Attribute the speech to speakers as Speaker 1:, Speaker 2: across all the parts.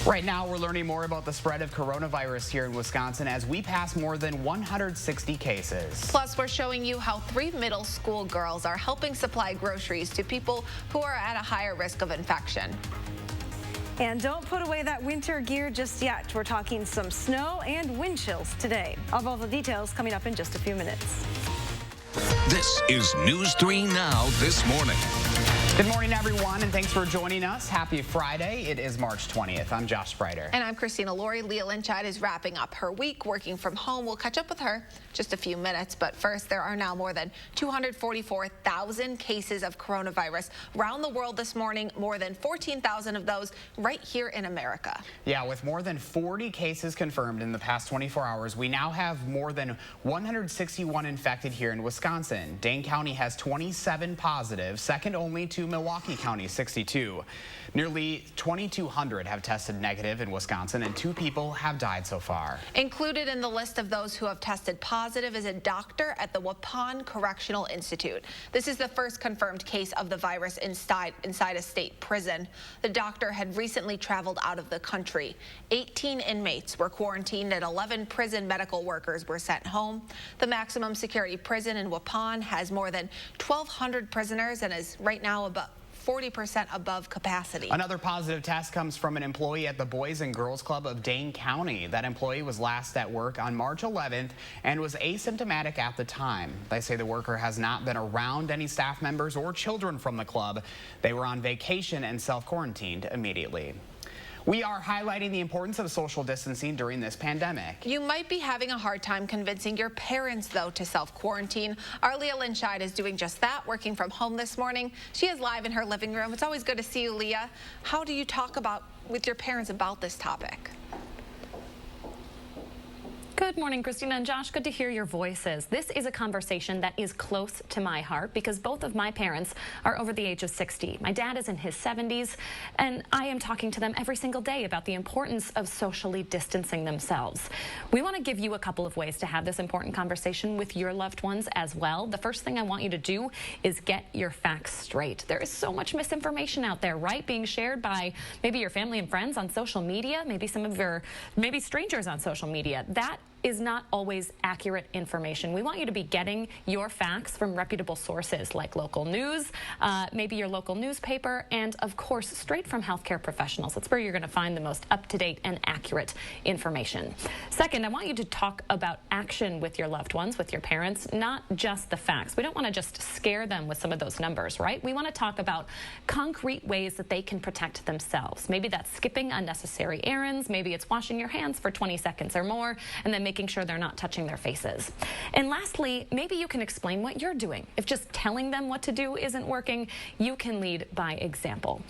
Speaker 1: Right now, we're learning more about the spread of coronavirus here in Wisconsin as we pass more than 160 cases.
Speaker 2: Plus, we're showing you how 3 middle school girls are helping supply groceries to people who are at a higher risk of infection.
Speaker 3: And don't put away that winter gear just yet. We're talking some snow and wind chills today. I'll have all the details coming up in just a few minutes.
Speaker 4: This is News 3 Now this morning.
Speaker 1: Good morning, everyone, and thanks for joining us. Happy Friday. It is March 20th. I'm Josh Sprider.
Speaker 2: And I'm Christina Laurie. Leah Lynchide is wrapping up her week working from home. We'll catch up with her just a few minutes. But first, there are now more than 244,000 cases of coronavirus around the world this morning, more than 14,000 of those right here in America.
Speaker 1: Yeah, with more than 40 cases confirmed in the past 24 hours, we now have more than 161 infected here in Wisconsin. Dane County has 27 positive, second only to Milwaukee County, 62. Nearly 2,200 have tested negative in Wisconsin, and 2 people have died so far.
Speaker 2: Included in the list of those who have tested positive is a doctor at the Waupun Correctional Institute. This is the first confirmed case of the virus inside a state prison. The doctor had recently traveled out of the country. 18 inmates were quarantined and 11 prison medical workers were sent home. The maximum security prison in Waupun has more than 1,200 prisoners and is right now about 40% above capacity.
Speaker 1: Another positive test comes from an employee at the Boys and Girls Club of Dane County. That employee was last at work on March 11th and was asymptomatic at the time. They say the worker has not been around any staff members or children from the club. They were on vacation and self-quarantined immediately. We are highlighting the importance of social distancing during this pandemic.
Speaker 2: You might be having a hard time convincing your parents, though, to self-quarantine. Our Leah Lynchide is doing just that, working from home this morning. She is live in her living room. It's always good to see you, Leah. How do you talk with your parents about this topic?
Speaker 5: Good morning, Christina and Josh. Good to hear your voices. This is a conversation that is close to my heart because both of my parents are over the age of 60. My dad is in his 70s, and I am talking to them every single day about the importance of socially distancing themselves. We want to give you a couple of ways to have this important conversation with your loved ones as well. The first thing I want you to do is get your facts straight. There is so much misinformation out there, right? Being shared by maybe your family and friends on social media, maybe maybe strangers on social media. That is not always accurate information. We want you to be getting your facts from reputable sources like local news, maybe your local newspaper, and of course, straight from healthcare professionals. That's where you're going to find the most up-to-date and accurate information. Second, I want you to talk about action with your loved ones, with your parents, not just the facts. We don't want to just scare them with some of those numbers, right? We want to talk about concrete ways that they can protect themselves. Maybe that's skipping unnecessary errands. Maybe it's washing your hands for 20 seconds or more, and then making sure they're not touching their faces. And lastly, maybe you can explain what you're doing. If just telling them what to do isn't working, you can lead by example.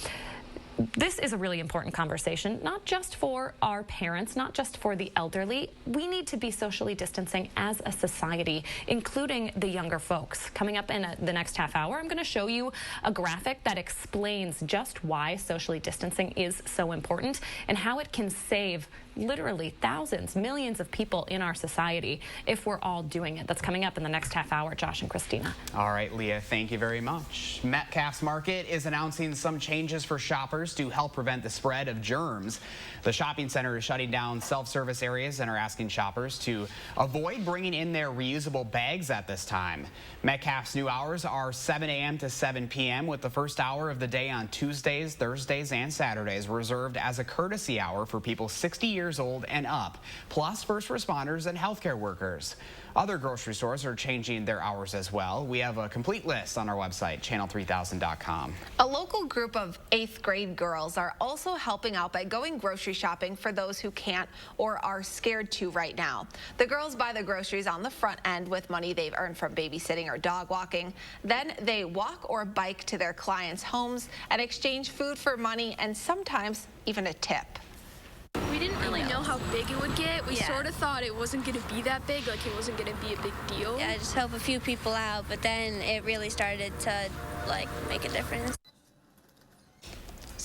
Speaker 5: This is a really important conversation, not just for our parents, not just for the elderly. We need to be socially distancing as a society, including the younger folks. Coming up in the next half hour, I'm going to show you a graphic that explains just why socially distancing is so important and how it can save literally thousands, millions of people in our society if we're all doing it. That's coming up in the next half hour. Josh and Christina.
Speaker 1: All right, Leah, thank you very much. Metcalf's Market is announcing some changes for shoppers to help prevent the spread of germs. The shopping center is shutting down self-service areas and are asking shoppers to avoid bringing in their reusable bags at this time. Metcalf's new hours are 7 a.m. to 7 p.m. with the first hour of the day on Tuesdays, Thursdays, and Saturdays reserved as a courtesy hour for people 60 years old and up, plus first responders and healthcare workers. Other grocery stores are changing their hours as well. We have a complete list on our website, channel3000.com.
Speaker 2: A local group of 8th grade girls are also helping out by going grocery shopping for those who can't or are scared to right now. The girls buy the groceries on the front end with money they've earned from babysitting or dog walking. Then they walk or bike to their clients' homes and exchange food for money and sometimes even a tip.
Speaker 6: We didn't really know how big it would get. We sort of thought it wasn't going to be that big, like it wasn't going to be a big deal.
Speaker 7: Yeah, just help a few people out, but then it really started to, like, make a difference.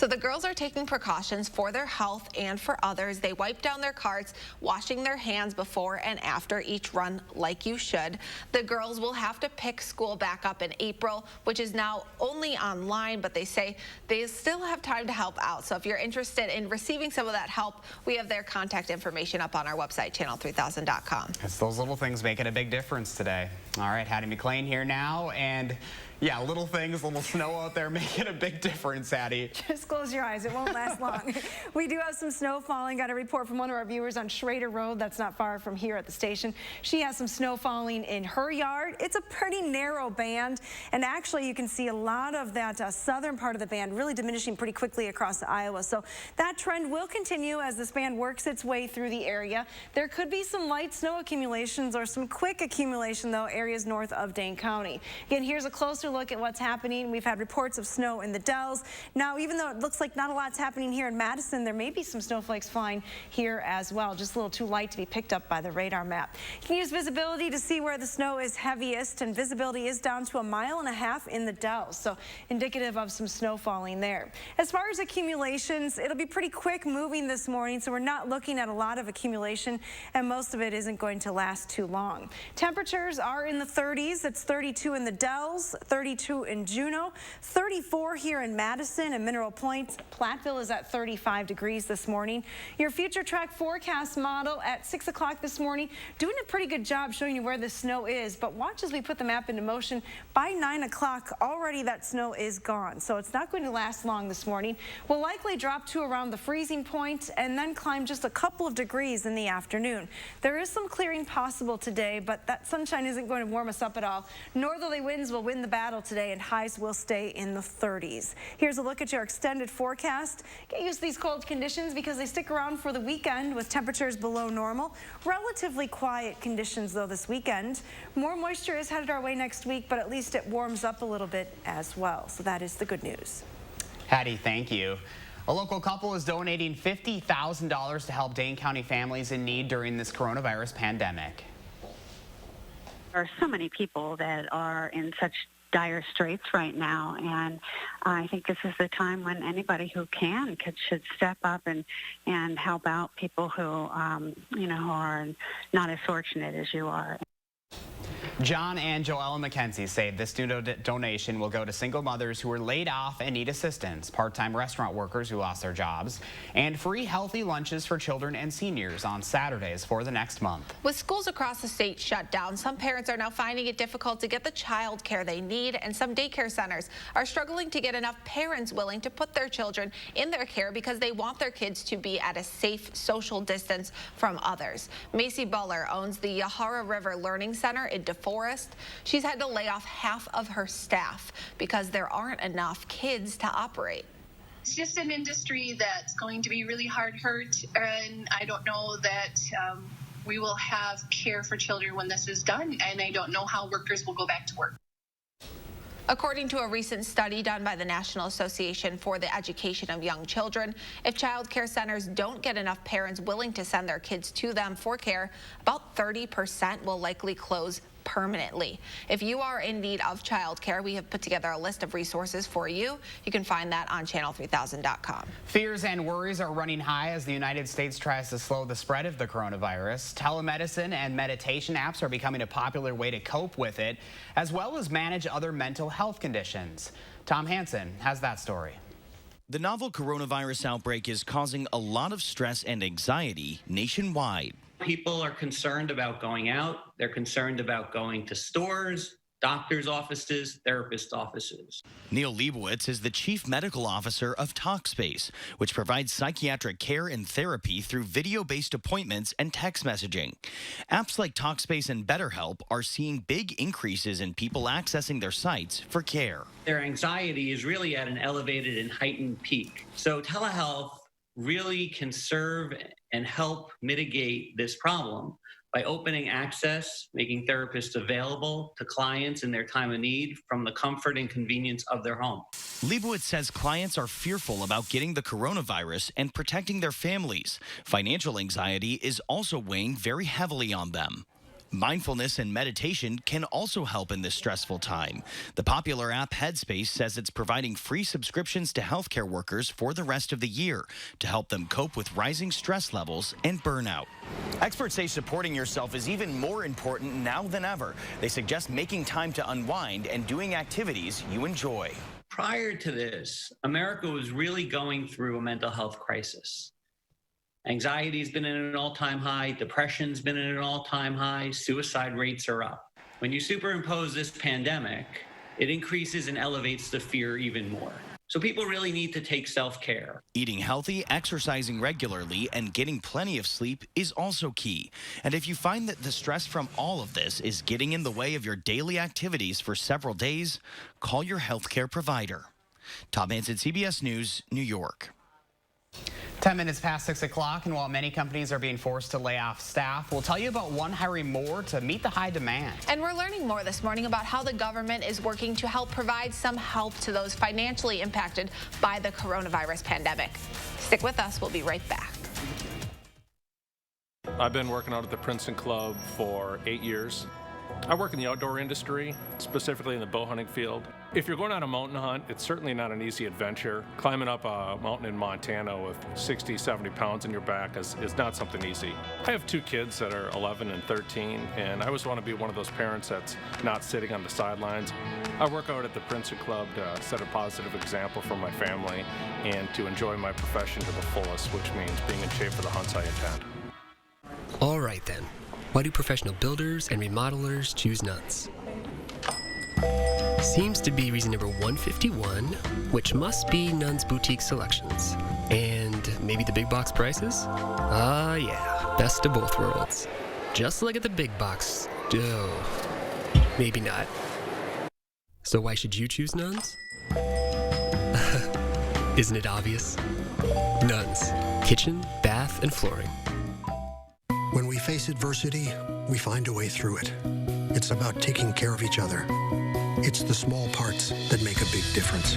Speaker 2: So the girls are taking precautions for their health and for others. They wipe down their carts, washing their hands before and after each run like you should. The girls will have to pick school back up in April, which is now only online, but they say they still have time to help out. So if you're interested in receiving some of that help, we have their contact information up on our website, channel3000.com.
Speaker 1: It's those little things making a big difference today. All right, Hattie McLean here now, and yeah, little things, little snow out there making a big difference, Hattie.
Speaker 3: Just close your eyes. It won't last long. We do have some snow falling. Got a report from one of our viewers on Schrader Road. That's not far from here at the station. She has some snow falling in her yard. It's a pretty narrow band, and actually you can see a lot of that southern part of the band really diminishing pretty quickly across Iowa. So that trend will continue as this band works its way through the area. There could be some light snow accumulations or some quick accumulation, though, areas north of Dane County. Again, here's a closer look at what's happening. We've had reports of snow in the Dells. Now, even though it looks like not a lot's happening here in Madison, there may be some snowflakes flying here as well. Just a little too light to be picked up by the radar map. You can use visibility to see where the snow is heaviest, and visibility is down to 1.5 miles in the Dells, so indicative of some snow falling there. As far as accumulations, it'll be pretty quick moving this morning, so we're not looking at a lot of accumulation, and most of it isn't going to last too long. Temperatures are in the 30s. It's 32 in the Dells, 32 in Juneau, 34 here in Madison and Mineral Point. Platteville is at 35 degrees this morning. Your future track forecast model at 6 o'clock this morning doing a pretty good job showing you where the snow is, but watch as we put the map into motion. By 9 o'clock already that snow is gone, so it's not going to last long this morning. We'll likely drop to around the freezing point and then climb just a couple of degrees in the afternoon. There is some clearing possible today, but that sunshine isn't going to warm us up at all. Northerly winds will win the battle today, and highs will stay in the 30s. Here's a look at your extended forecast. Get used to these cold conditions because they stick around for the weekend with temperatures below normal. Relatively quiet conditions, though, this weekend. More moisture is headed our way next week, but at least it warms up a little bit as well. So that is the good news.
Speaker 1: Hattie, thank you. A local couple is donating $50,000 to help Dane County families in need during this coronavirus pandemic.
Speaker 7: There are so many people that are in such dire straits right now, and I think this is the time when anybody who should step up and help out people who who are not as fortunate as you are.
Speaker 1: John and Joella McKenzie say this new donation will go to single mothers who are laid off and need assistance, part-time restaurant workers who lost their jobs, and free healthy lunches for children and seniors on Saturdays for the next month.
Speaker 2: With schools across the state shut down, some parents are now finding it difficult to get the child care they need, and some daycare centers are struggling to get enough parents willing to put their children in their care because they want their kids to be at a safe social distance from others. Macy Buller owns the Yahara River Learning Center in DeForest. She's had to lay off half of her staff because there aren't enough kids to operate.
Speaker 8: It's just an industry that's going to be really hard hurt, and I don't know that we will have care for children when this is done, and I don't know how workers will go back to work.
Speaker 2: According to a recent study done by the National Association for the Education of Young Children, if child care centers don't get enough parents willing to send their kids to them for care, about 30% will likely close permanently. If you are in need of childcare, we have put together a list of resources for you. You can find that on channel3000.com.
Speaker 1: Fears and worries are running high as the United States tries to slow the spread of the coronavirus. Telemedicine and meditation apps are becoming a popular way to cope with it, as well as manage other mental health conditions. Tom Hansen has that story.
Speaker 9: The novel coronavirus outbreak is causing a lot of stress and anxiety nationwide.
Speaker 10: People are concerned about going out. They're concerned about going to stores, doctor's offices, therapist offices.
Speaker 9: Neil Leibowitz is the chief medical officer of Talkspace, which provides psychiatric care and therapy through video-based appointments and text messaging. Apps like Talkspace and BetterHelp are seeing big increases in people accessing their sites for care.
Speaker 10: Their anxiety is really at an elevated and heightened peak. So telehealth really can serve and help mitigate this problem by opening access, making therapists available to clients in their time of need from the comfort and convenience of their home.
Speaker 9: Leibowitz says clients are fearful about getting the coronavirus and protecting their families. Financial anxiety is also weighing very heavily on them. Mindfulness and meditation can also help in this stressful time. The popular app Headspace says it's providing free subscriptions to healthcare workers for the rest of the year to help them cope with rising stress levels and burnout. Experts say supporting yourself is even more important now than ever. They suggest making time to unwind and doing activities you enjoy.
Speaker 10: Prior to this, America was really going through a mental health crisis. Anxiety's been at an all-time high, depression's been at an all-time high, suicide rates are up. When you superimpose this pandemic, it increases and elevates the fear even more. So people really need to take self-care.
Speaker 9: Eating healthy, exercising regularly, and getting plenty of sleep is also key. And if you find that the stress from all of this is getting in the way of your daily activities for several days, call your healthcare provider. Tom Hansen, CBS News, New York.
Speaker 1: 10 minutes past 6 o'clock, and while many companies are being forced to lay off staff, we'll tell you about one hiring more to meet the high demand.
Speaker 2: And we're learning more this morning about how the government is working to help provide some help to those financially impacted by the coronavirus pandemic. Stick with us. We'll be right back.
Speaker 11: I've been working out at the Princeton Club for 8 years. I work in the outdoor industry, specifically in the bow hunting field. If you're going on a mountain hunt, it's certainly not an easy adventure. Climbing up a mountain in Montana with 60, 70 pounds in your back is not something easy. I have 2 kids that are 11 and 13, and I always want to be one of those parents that's not sitting on the sidelines. I work out at the Princeton Club to set a positive example for my family and to enjoy my profession to the fullest, which means being in shape for the hunts I attend.
Speaker 12: All right then. Why do professional builders and remodelers choose Nuns? Seems to be reason number 151, which must be Nuns Boutique Selections. And maybe the big box prices? Ah, yeah, best of both worlds. Just like at the big box. Oh, maybe not. So why should you choose Nuns? Isn't it obvious? Nuns, kitchen, bath, and flooring.
Speaker 13: When we face adversity, we find a way through it. It's about taking care of each other. It's the small parts that make a big difference.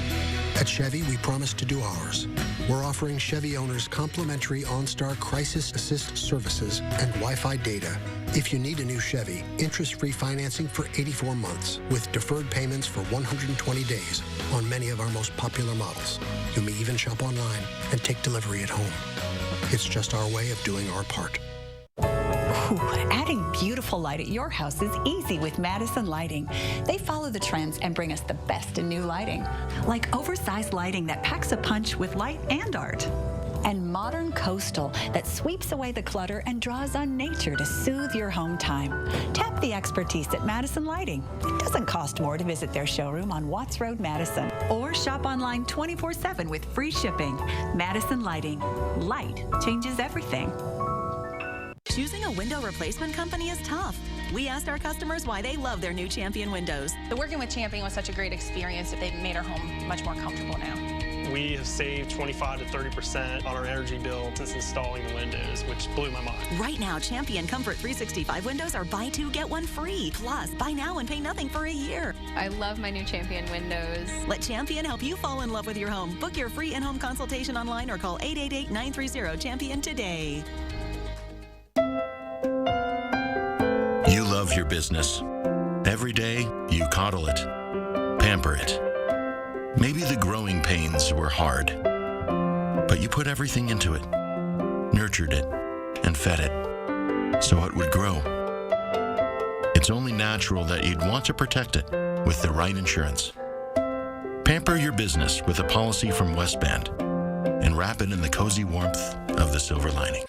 Speaker 13: At Chevy, we promise to do ours. We're offering Chevy owners complimentary OnStar Crisis Assist services and Wi-Fi data. If you need a new Chevy, interest-free financing for 84 months with deferred payments for 120 days on many of our most popular models. You may even shop online and take delivery at home. It's just our way of doing our part.
Speaker 14: Ooh, adding beautiful light at your house is easy with Madison Lighting. They follow the trends and bring us the best in new lighting, like oversized lighting that packs a punch with light and art, and modern coastal that sweeps away the clutter and draws on nature to soothe your home time. Tap the expertise at Madison Lighting. It doesn't cost more to visit their showroom on Watts Road, Madison, or shop online 24/7 with free shipping. Madison Lighting. Light changes everything.
Speaker 15: Choosing a window replacement company is tough. We asked our customers why they love their new Champion windows.
Speaker 2: Working with Champion was such a great experience that they've made our home much more comfortable now.
Speaker 16: We have saved 25 to 30% on our energy bill since installing the windows, which blew my mind.
Speaker 15: Right now, Champion Comfort 365 windows are buy 2, get 1 free. Plus, buy now and pay nothing for a year.
Speaker 2: I love my new Champion windows.
Speaker 15: Let Champion help you fall in love with your home. Book your free in-home consultation online or call 888-930-CHAMPION today.
Speaker 17: You love your business. Every day, you coddle it, pamper it. Maybe the growing pains were hard, but you put everything into it, nurtured it, and fed it, so it would grow. It's only natural that you'd want to protect it with the right insurance. Pamper your business with a policy from Westband and wrap it in the cozy warmth of the silver lining.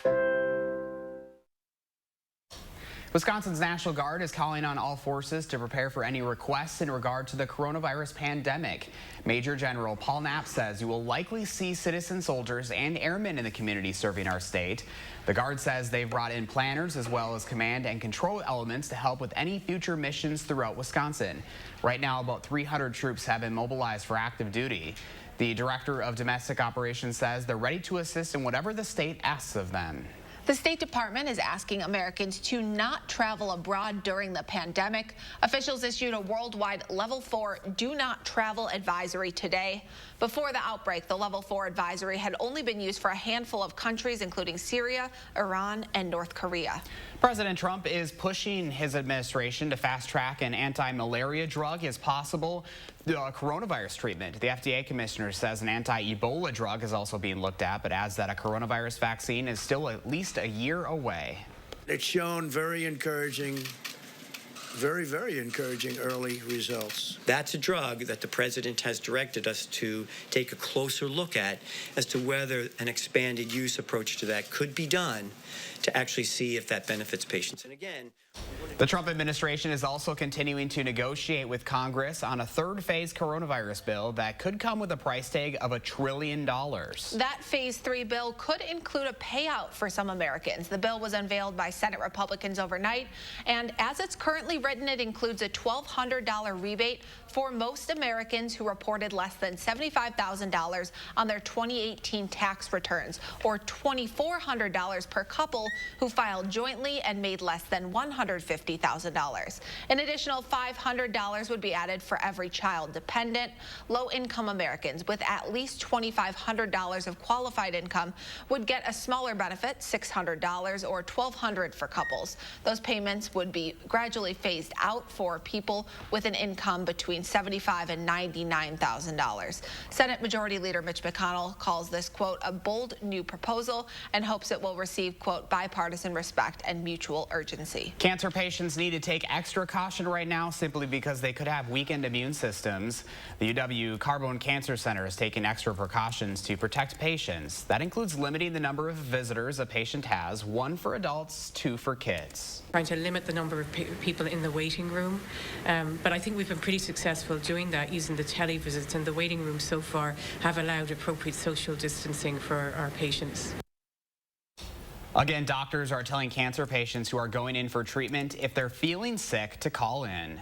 Speaker 1: Wisconsin's National Guard is calling on all forces to prepare for any requests in regard to the coronavirus pandemic. Major General Paul Knapp says you will likely see citizen soldiers and airmen in the community serving our state. The Guard says they've brought in planners as well as command and control elements to help with any future missions throughout Wisconsin. Right now, about 300 troops have been mobilized for active duty. The Director of Domestic Operations says they're ready to assist in whatever the state asks of them.
Speaker 2: The State Department is asking Americans to not travel abroad during the pandemic. Officials issued a worldwide Level 4 do not travel advisory today. Before the outbreak, the level 4 advisory had only been used for a handful of countries, including Syria, Iran, and North Korea.
Speaker 1: President Trump is pushing his administration to fast-track an anti-malaria drug as possible coronavirus treatment. The FDA commissioner says an anti-Ebola drug is also being looked at, but adds that a coronavirus vaccine is still at least a year away.
Speaker 18: It's shown very encouraging, very encouraging early results.
Speaker 19: That's a drug that the president has directed us to take a closer look at as to whether an expanded use approach to that could be done to actually see if that benefits patients. And again,
Speaker 1: the Trump administration is also continuing to negotiate with Congress on a third phase coronavirus bill that could come with a price tag of $1 trillion.
Speaker 2: That phase 3 bill could include a payout for some Americans. The bill was unveiled by Senate Republicans overnight, and as it's currently written, it includes a $1,200 rebate for most Americans who reported less than $75,000 on their 2018 tax returns, or $2,400 per couple who filed jointly and made less than $150,000. An additional $500 would be added for every child dependent. Low-income Americans with at least $2,500 of qualified income would get a smaller benefit, $600 or $1,200 for couples. Those payments would be gradually phased out for people with an income between $75,000 and $99,000. Senate Majority Leader Mitch McConnell calls this, quote, a bold new proposal and hopes it will receive, quote, bipartisan respect and mutual urgency.
Speaker 1: Cancer patients need to take extra caution right now simply because they could have weakened immune systems. The UW Carbone Cancer Center is taking extra precautions to protect patients. That includes limiting the number of visitors a patient has, 1 for adults, 2 for kids.
Speaker 20: Trying to limit the number of people in the waiting room, but I think we've been pretty successful doing that using the televisits, and the waiting rooms so far have allowed appropriate social distancing for our patients.
Speaker 1: Again, doctors are telling cancer patients who are going in for treatment if they're feeling sick to call in.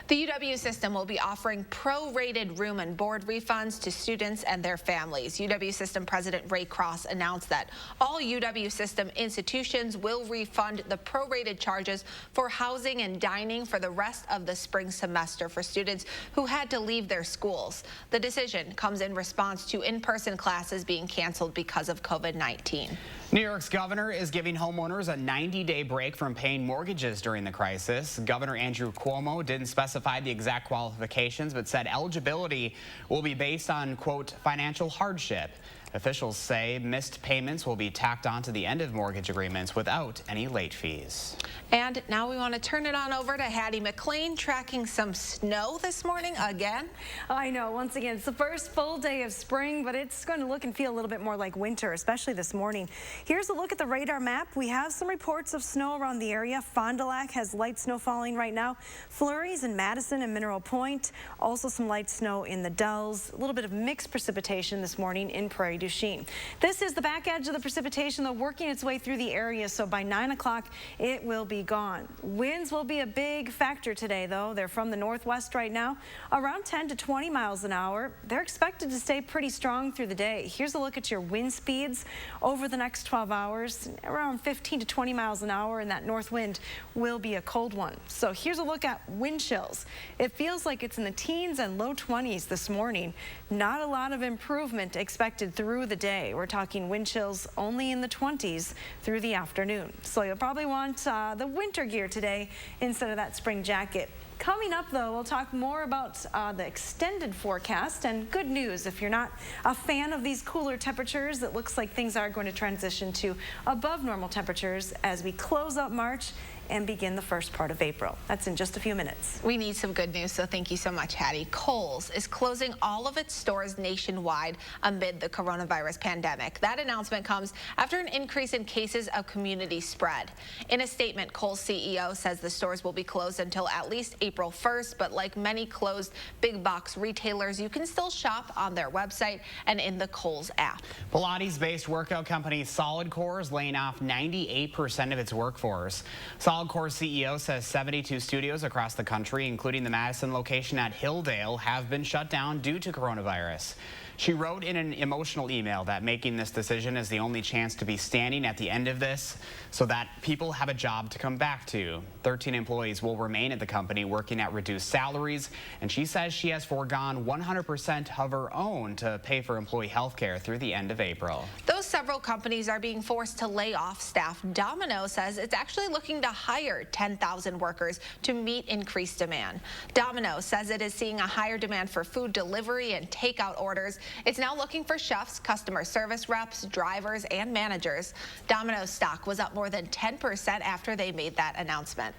Speaker 2: The UW system will be offering prorated room and board refunds to students and their families. UW system president Ray Cross announced that all UW system institutions will refund the prorated charges for housing and dining for the rest of the spring semester for students who had to leave their schools. The decision comes in response to in-person classes being canceled because of COVID-19.
Speaker 1: New York's governor is giving homeowners a 90-day break from paying mortgages during the crisis. Governor Andrew Cuomo didn't specify the exact qualifications, but said eligibility will be based on, quote, financial hardship. Officials say missed payments will be tacked onto the end of mortgage agreements without any late fees.
Speaker 2: And now we want to turn it on over to Hattie McLean, tracking some snow this morning again.
Speaker 3: I know, once again, it's the first full day of spring, but it's going to look and feel a little bit more like winter, especially this morning. Here's a look at the radar map. We have some reports of snow around the area. Fond du Lac has light snow falling right now. Flurries in Madison and Mineral Point. Also some light snow in the Dells. A little bit of mixed precipitation this morning in Prairie du Chien. This is the back edge of the precipitation, though, working its way through the area, so by 9 o'clock it will be gone. Winds will be a big factor today, though. They're from the northwest right now, around 10 to 20 miles an hour. They're expected to stay pretty strong through the day. Here's a look at your wind speeds over the next 12 hours, around 15 to 20 miles an hour, and that north wind will be a cold one. So here's a look at wind chills. It feels like it's in the teens and low 20s this morning. Not a lot of improvement expected through the day. We're talking wind chills only in the 20s through the afternoon. So you'll probably want the winter gear today instead of that spring jacket. Coming up, though, we'll talk more about the extended forecast, and good news if you're not a fan of these cooler temperatures. It looks like things are going to transition to above normal temperatures as we close out March and begin the first part of April. That's in just a few minutes.
Speaker 2: We need some good news, so thank you so much, Hattie. Kohl's is closing all of its stores nationwide amid the coronavirus pandemic. That announcement comes after an increase in cases of community spread. In a statement, Kohl's CEO says the stores will be closed until at least April 1st, but like many closed big box retailers, you can still shop on their website and in the Kohl's app.
Speaker 1: Pilates-based workout company Solidcore is laying off 98% of its workforce. Solidcore CEO says 72 studios across the country, including the Madison location at Hilldale, have been shut down due to coronavirus. She wrote in an emotional email that making this decision is the only chance to be standing at the end of this so that people have a job to come back to. 13 employees will remain at the company working at reduced salaries, and she says she has foregone 100% of her own to pay for employee health care through the end of April.
Speaker 2: Though several companies are being forced to lay off staff, Domino's says it's actually looking to hire 10,000 workers to meet increased demand. Domino's says it is seeing a higher demand for food delivery and takeout orders. It's now looking for chefs, customer service reps, drivers, and managers. Domino's stock was up more than 10% after they made that announcement.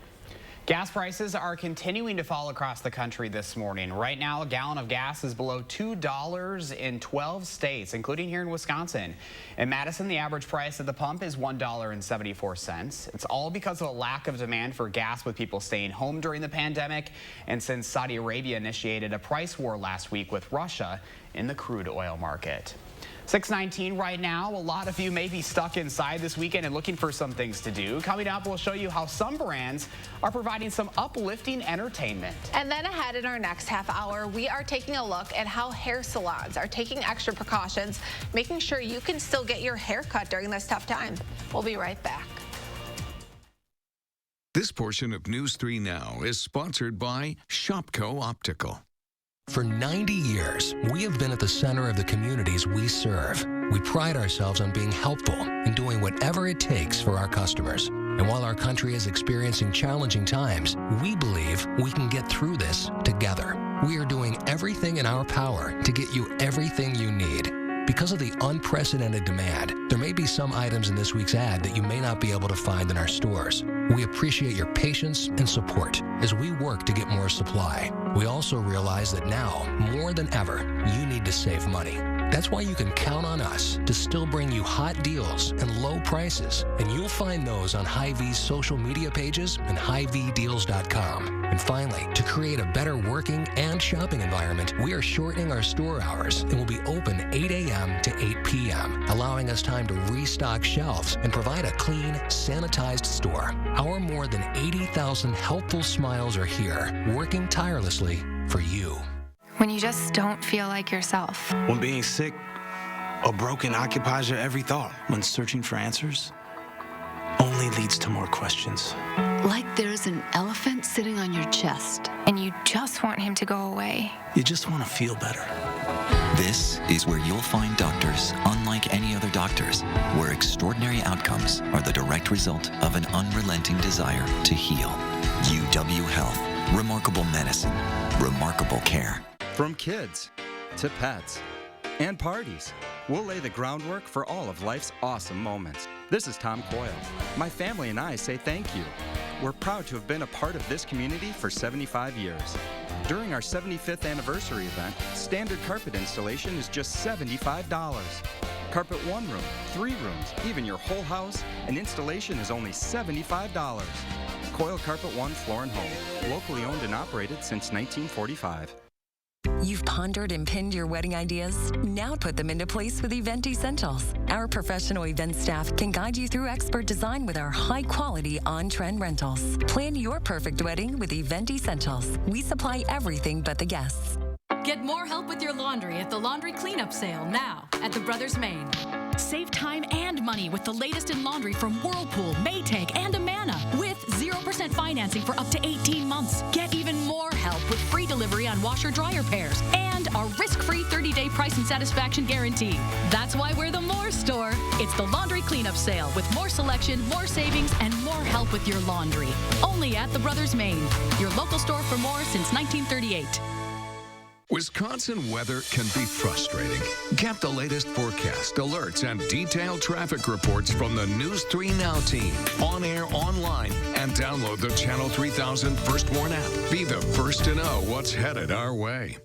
Speaker 1: Gas prices are continuing to fall across the country this morning. Right now, a gallon of gas is below $2 in 12 states, including here in Wisconsin. In Madison, the average price at the pump is $1.74. It's all because of a lack of demand for gas with people staying home during the pandemic, and since Saudi Arabia initiated a price war last week with Russia in the crude oil market. 6:19 right now. A lot of you may be stuck inside this weekend and looking for some things to do. Coming up, we'll show you how some brands are providing some uplifting entertainment.
Speaker 2: And then ahead in our next half hour, we are taking a look at how hair salons are taking extra precautions, making sure you can still get your hair cut during this tough time. We'll be right back.
Speaker 4: This portion of News 3 Now is sponsored by Shopko Optical.
Speaker 21: For 90 years, we have been at the center of the communities we serve. We pride ourselves on being helpful and doing whatever it takes for our customers. And while our country is experiencing challenging times, we believe we can get through this together. We are doing everything in our power to get you everything you need. Because of the unprecedented demand, there may be some items in this week's ad that you may not be able to find in our stores. We appreciate your patience and support as we work to get more supply. We also realize that now, more than ever, you need to save money. That's why you can count on us to still bring you hot deals and low prices, and you'll find those on Hy-Vee's social media pages and HyVeeDeals.com. And finally, to create a better working and shopping environment, we are shortening our store hours and will be open 8 a.m. to 8 p.m., allowing us time to restock shelves and provide a clean, sanitized store. Our more than 80,000 helpful smiles are here, working tirelessly for you.
Speaker 22: When you just don't feel like yourself.
Speaker 23: When being sick or broken occupies your every thought. When searching for answers only leads to more questions.
Speaker 24: Like there's an elephant sitting on your chest.
Speaker 22: And you just want him to go away.
Speaker 23: You just want to feel better.
Speaker 25: This is where you'll find doctors unlike any other doctors, where extraordinary outcomes are the direct result of an unrelenting desire to heal. UW Health. Remarkable medicine. Remarkable care.
Speaker 26: From kids to pets and parties, we'll lay the groundwork for all of life's awesome moments. This is Tom Coyle. My family and I say thank you. We're proud to have been a part of this community for 75 years. During our 75th anniversary event, standard carpet installation is just $75. Carpet 1 room, 3 rooms, even your whole house, and installation is only $75. Coyle Carpet 1 Floor and Home, locally owned and operated since 1945.
Speaker 27: You've pondered and pinned your wedding ideas? Now put them into place with Event Essentials. Our professional event staff can guide you through expert design with our high-quality, on-trend rentals. Plan your perfect wedding with Event Essentials. We supply everything but the guests.
Speaker 28: Get more help with your laundry at the Laundry Cleanup Sale now at the Brothers Maine. Save time and money with the latest in laundry from Whirlpool, Maytag, and Amana with 0% financing for up to 18 months. Get even more help with free delivery on washer-dryer pairs and our risk-free 30-day price and satisfaction guarantee. That's why we're the More Store. It's the Laundry Cleanup Sale with more selection, more savings, and more help with your laundry. Only at the Brothers Maine, your local store for more since 1938.
Speaker 4: Wisconsin weather can be frustrating. Get the latest forecast, alerts, and detailed traffic reports from the News 3 Now team. On air, online, and download the Channel 3000 First Warn app. Be the first to know what's headed our way.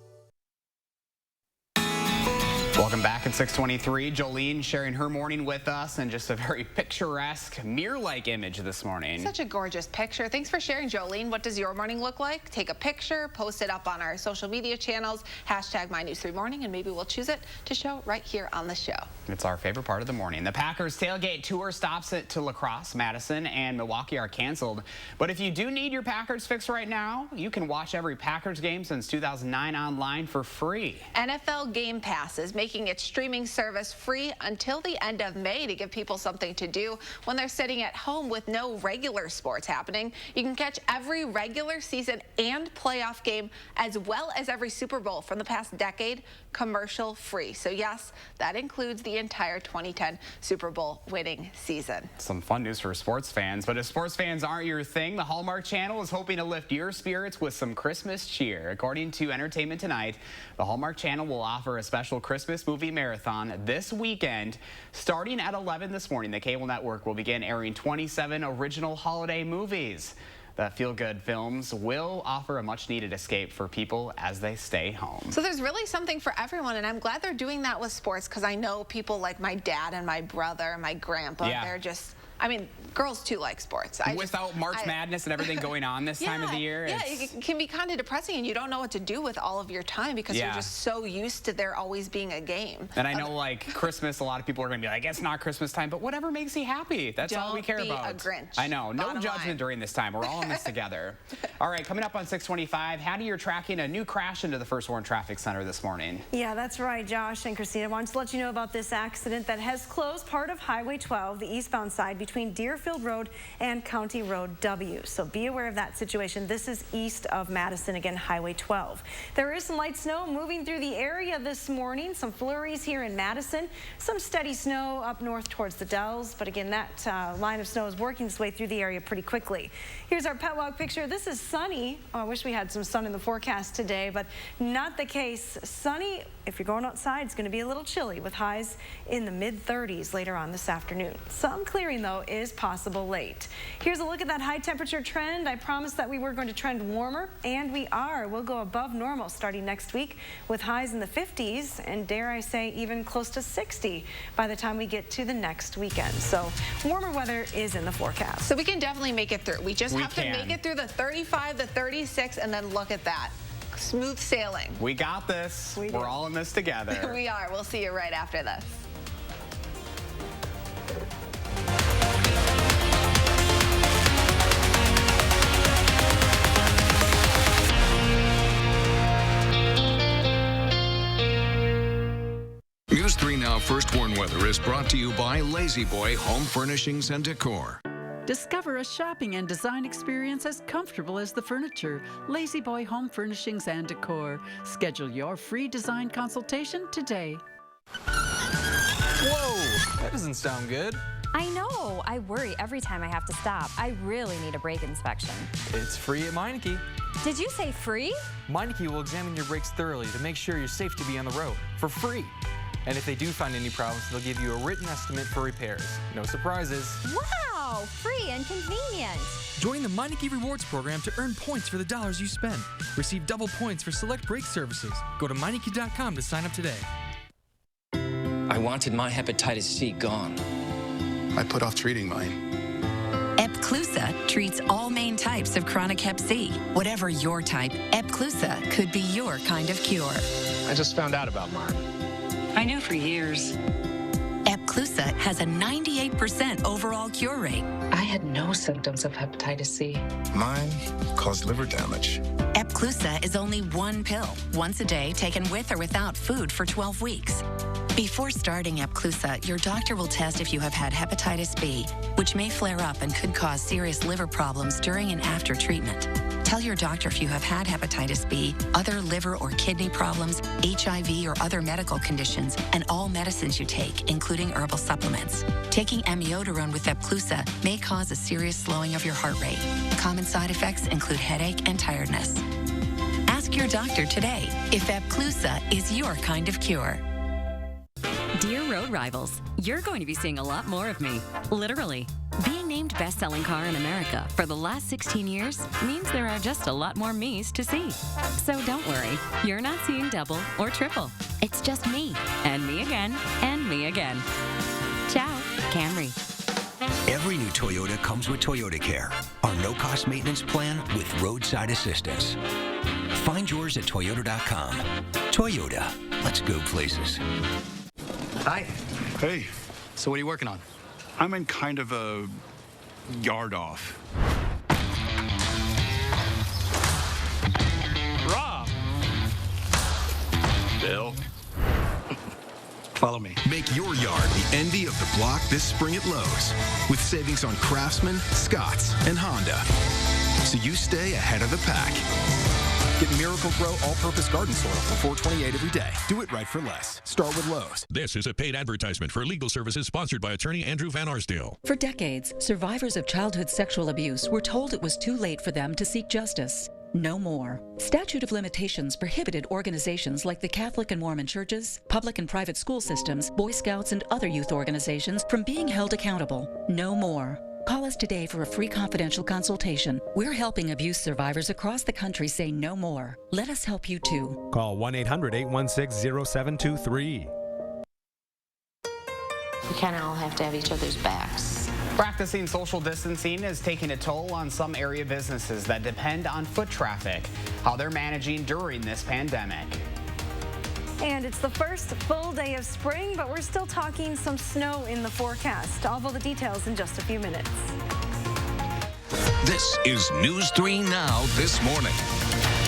Speaker 1: Welcome back at 6:23. Jolene sharing her morning with us and just a very picturesque mirror-like image this morning.
Speaker 2: Such a gorgeous picture. Thanks for sharing, Jolene. What does your morning look like? Take a picture, post it up on our social media channels, hashtag MyNews3Morning, and maybe we'll choose it to show right here on the show.
Speaker 1: It's our favorite part of the morning. The Packers tailgate tour stops to La Crosse, Madison, and Milwaukee are canceled. But if you do need your Packers fix right now, you can watch every Packers game since 2009 online for free.
Speaker 2: NFL Game Pass is making its streaming service free until the end of May to give people something to do when they're sitting at home with no regular sports happening. You can catch every regular season and playoff game as well as every Super Bowl from the past decade commercial free. So yes, that includes the entire 2010 Super Bowl winning season.
Speaker 1: Some fun news for sports fans, but if sports fans aren't your thing, the Hallmark Channel is hoping to lift your spirits with some Christmas cheer. According to Entertainment Tonight, the Hallmark Channel will offer a special Christmas movie marathon this weekend. Starting at 11 this morning, the cable network will begin airing 27 original holiday movies. The feel-good films will offer a much-needed escape for people as they stay home.
Speaker 2: So there's really something for everyone, and I'm glad they're doing that with sports because I know people like my dad and my brother and my grandpa, they're just, I mean, girls too like sports.
Speaker 1: Without March Madness and everything going on this time of the year.
Speaker 2: Yeah, it can be kind of depressing and you don't know what to do with all of your time because you're just so used to there always being a game.
Speaker 1: And I know like Christmas, a lot of people are going to be like, it's not Christmas time, but whatever makes you happy. That's all we care about.
Speaker 2: Don't be a Grinch.
Speaker 1: I know, no judgment during this time. We're all in this together. All right, coming up on 6:25, Hattie, you're tracking a new crash into the First Warren Traffic Center this morning.
Speaker 3: Yeah, that's right, Josh and Christina. I wanted to let you know about this accident that has closed part of Highway 12, the eastbound side between Deerfield Road and County Road W. So be aware of that situation. This is east of Madison, again, Highway 12. There is some light snow moving through the area this morning. Some flurries here in Madison. Some steady snow up north towards the Dells. But again, that line of snow is working its way through the area pretty quickly. Here's our pet walk picture. This is sunny. Oh, I wish we had some sun in the forecast today, but not the case. Sunny. If you're going outside, it's going to be a little chilly with highs in the mid-30s later on this afternoon. Some clearing, though, is possible late. Here's a look at that high temperature trend. I promised that we were going to trend warmer, and we are. We'll go above normal starting next week with highs in the 50s and, dare I say, even close to 60 by the time we get to the next weekend. So warmer weather is in the forecast.
Speaker 2: So we can definitely make it through. We just have to make it through the 35, the 36, and then look at that. Smooth sailing.
Speaker 1: We got this. We're all in this together.
Speaker 2: We are. We'll see you right after this.
Speaker 4: News 3 Now First Warn Weather is brought to you by Lazy Boy Home Furnishings and Decor.
Speaker 5: Discover a shopping and design experience as comfortable as the furniture. Lazy Boy Home Furnishings and Decor. Schedule your free design consultation today.
Speaker 6: Whoa, that doesn't sound good.
Speaker 7: I know. I worry every time I have to stop. I really need a brake inspection.
Speaker 6: It's free at Meineke.
Speaker 7: Did you say free?
Speaker 6: Meineke will examine your brakes thoroughly to make sure you're safe to be on the road for free. And if they do find any problems, they'll give you a written estimate for repairs. No surprises.
Speaker 7: Wow, free and convenient.
Speaker 8: Join the Meineke Rewards program to earn points for the dollars you spend. Receive double points for select brake services. Go to Meineke.com to sign up today.
Speaker 9: I wanted my hepatitis C gone.
Speaker 10: I put off treating mine.
Speaker 11: Epclusa treats all main types of chronic hep C. Whatever your type, Epclusa could be your kind of cure.
Speaker 10: I just found out about mine.
Speaker 11: I knew for years. Epclusa has a 98% overall cure rate.
Speaker 12: I had no symptoms of hepatitis C.
Speaker 10: Mine caused liver damage.
Speaker 11: Epclusa is only one pill, once a day, taken with or without food for 12 weeks. Before starting Epclusa, your doctor will test if you have had hepatitis B, which may flare up and could cause serious liver problems during and after treatment. Tell your doctor if you have had hepatitis B, other liver or kidney problems, HIV or other medical conditions, and all medicines you take, including herbal supplements. Taking amiodarone with Epclusa may cause a serious slowing of your heart rate. Common side effects include headache and tiredness. Ask your doctor today if Epclusa is your kind of cure.
Speaker 29: Dear Road Rivals, you're going to be seeing a lot more of me, literally. Being named best-selling car in America for the last 16 years means there are just a lot more me's to see. So don't worry, you're not seeing double or triple. It's just me, and me again, and me again. Ciao, Camry.
Speaker 13: Every new Toyota comes with Toyota Care, our no-cost maintenance plan with roadside assistance. Find yours at Toyota.com. Toyota, let's go places.
Speaker 10: Hi. Hey. So what are you working on? I'm in kind of a yard off. Rob! Bill? Follow me.
Speaker 14: Make your yard the envy of the block this spring at Lowe's with savings on Craftsman, Scotts, and Honda. So you stay ahead of the pack. Get Miracle-Gro All-Purpose Garden Soil for $4.28 every day. Do it right for less. Start with Lowe's.
Speaker 15: This is a paid advertisement for legal services sponsored by attorney Andrew Van Arsdale.
Speaker 16: For decades, survivors of childhood sexual abuse were told it was too late for them to seek justice. No more. Statute of limitations prohibited organizations like the Catholic and Mormon churches, public and private school systems, Boy Scouts, and other youth organizations from being held accountable. No more. Call us today for a free confidential consultation. We're helping abuse survivors across the country say no more. Let us help you too.
Speaker 17: Call 1-800-816-0723.
Speaker 12: We kind of all have to have each other's backs.
Speaker 1: Practicing social distancing is taking a toll on some area businesses that depend on foot traffic, how they're managing during this pandemic.
Speaker 3: And it's the first full day of spring, but we're still talking some snow in the forecast. All of the details in just a few minutes.
Speaker 4: This is News 3 Now this morning.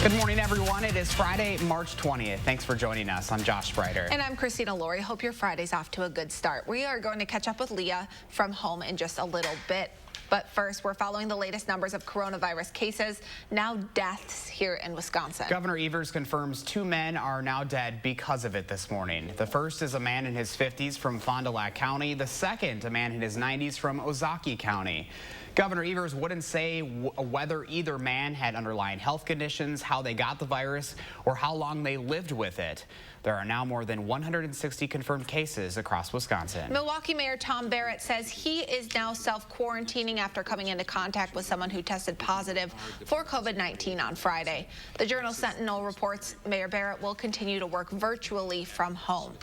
Speaker 1: Good morning, everyone. It is Friday, March 20th. Thanks for joining us. I'm Josh Spreiter.
Speaker 2: And I'm Christina Laurie. Hope your Friday's off to a good start. We are going to catch up with Leah from home in just a little bit. But first, we're following the latest numbers of coronavirus cases, now deaths here in Wisconsin.
Speaker 1: Governor Evers confirms 2 men are now dead because of it this morning. The first is a man in his 50s from Fond du Lac County. The second, a man in his 90s from Ozaukee County. Governor Evers wouldn't say whether either man had underlying health conditions, how they got the virus, or how long they lived with it. There are now more than 160 confirmed cases across Wisconsin.
Speaker 2: Milwaukee Mayor Tom Barrett says he is now self-quarantining after coming into contact with someone who tested positive for COVID-19 on Friday. The Journal Sentinel reports Mayor Barrett will continue to work virtually from home.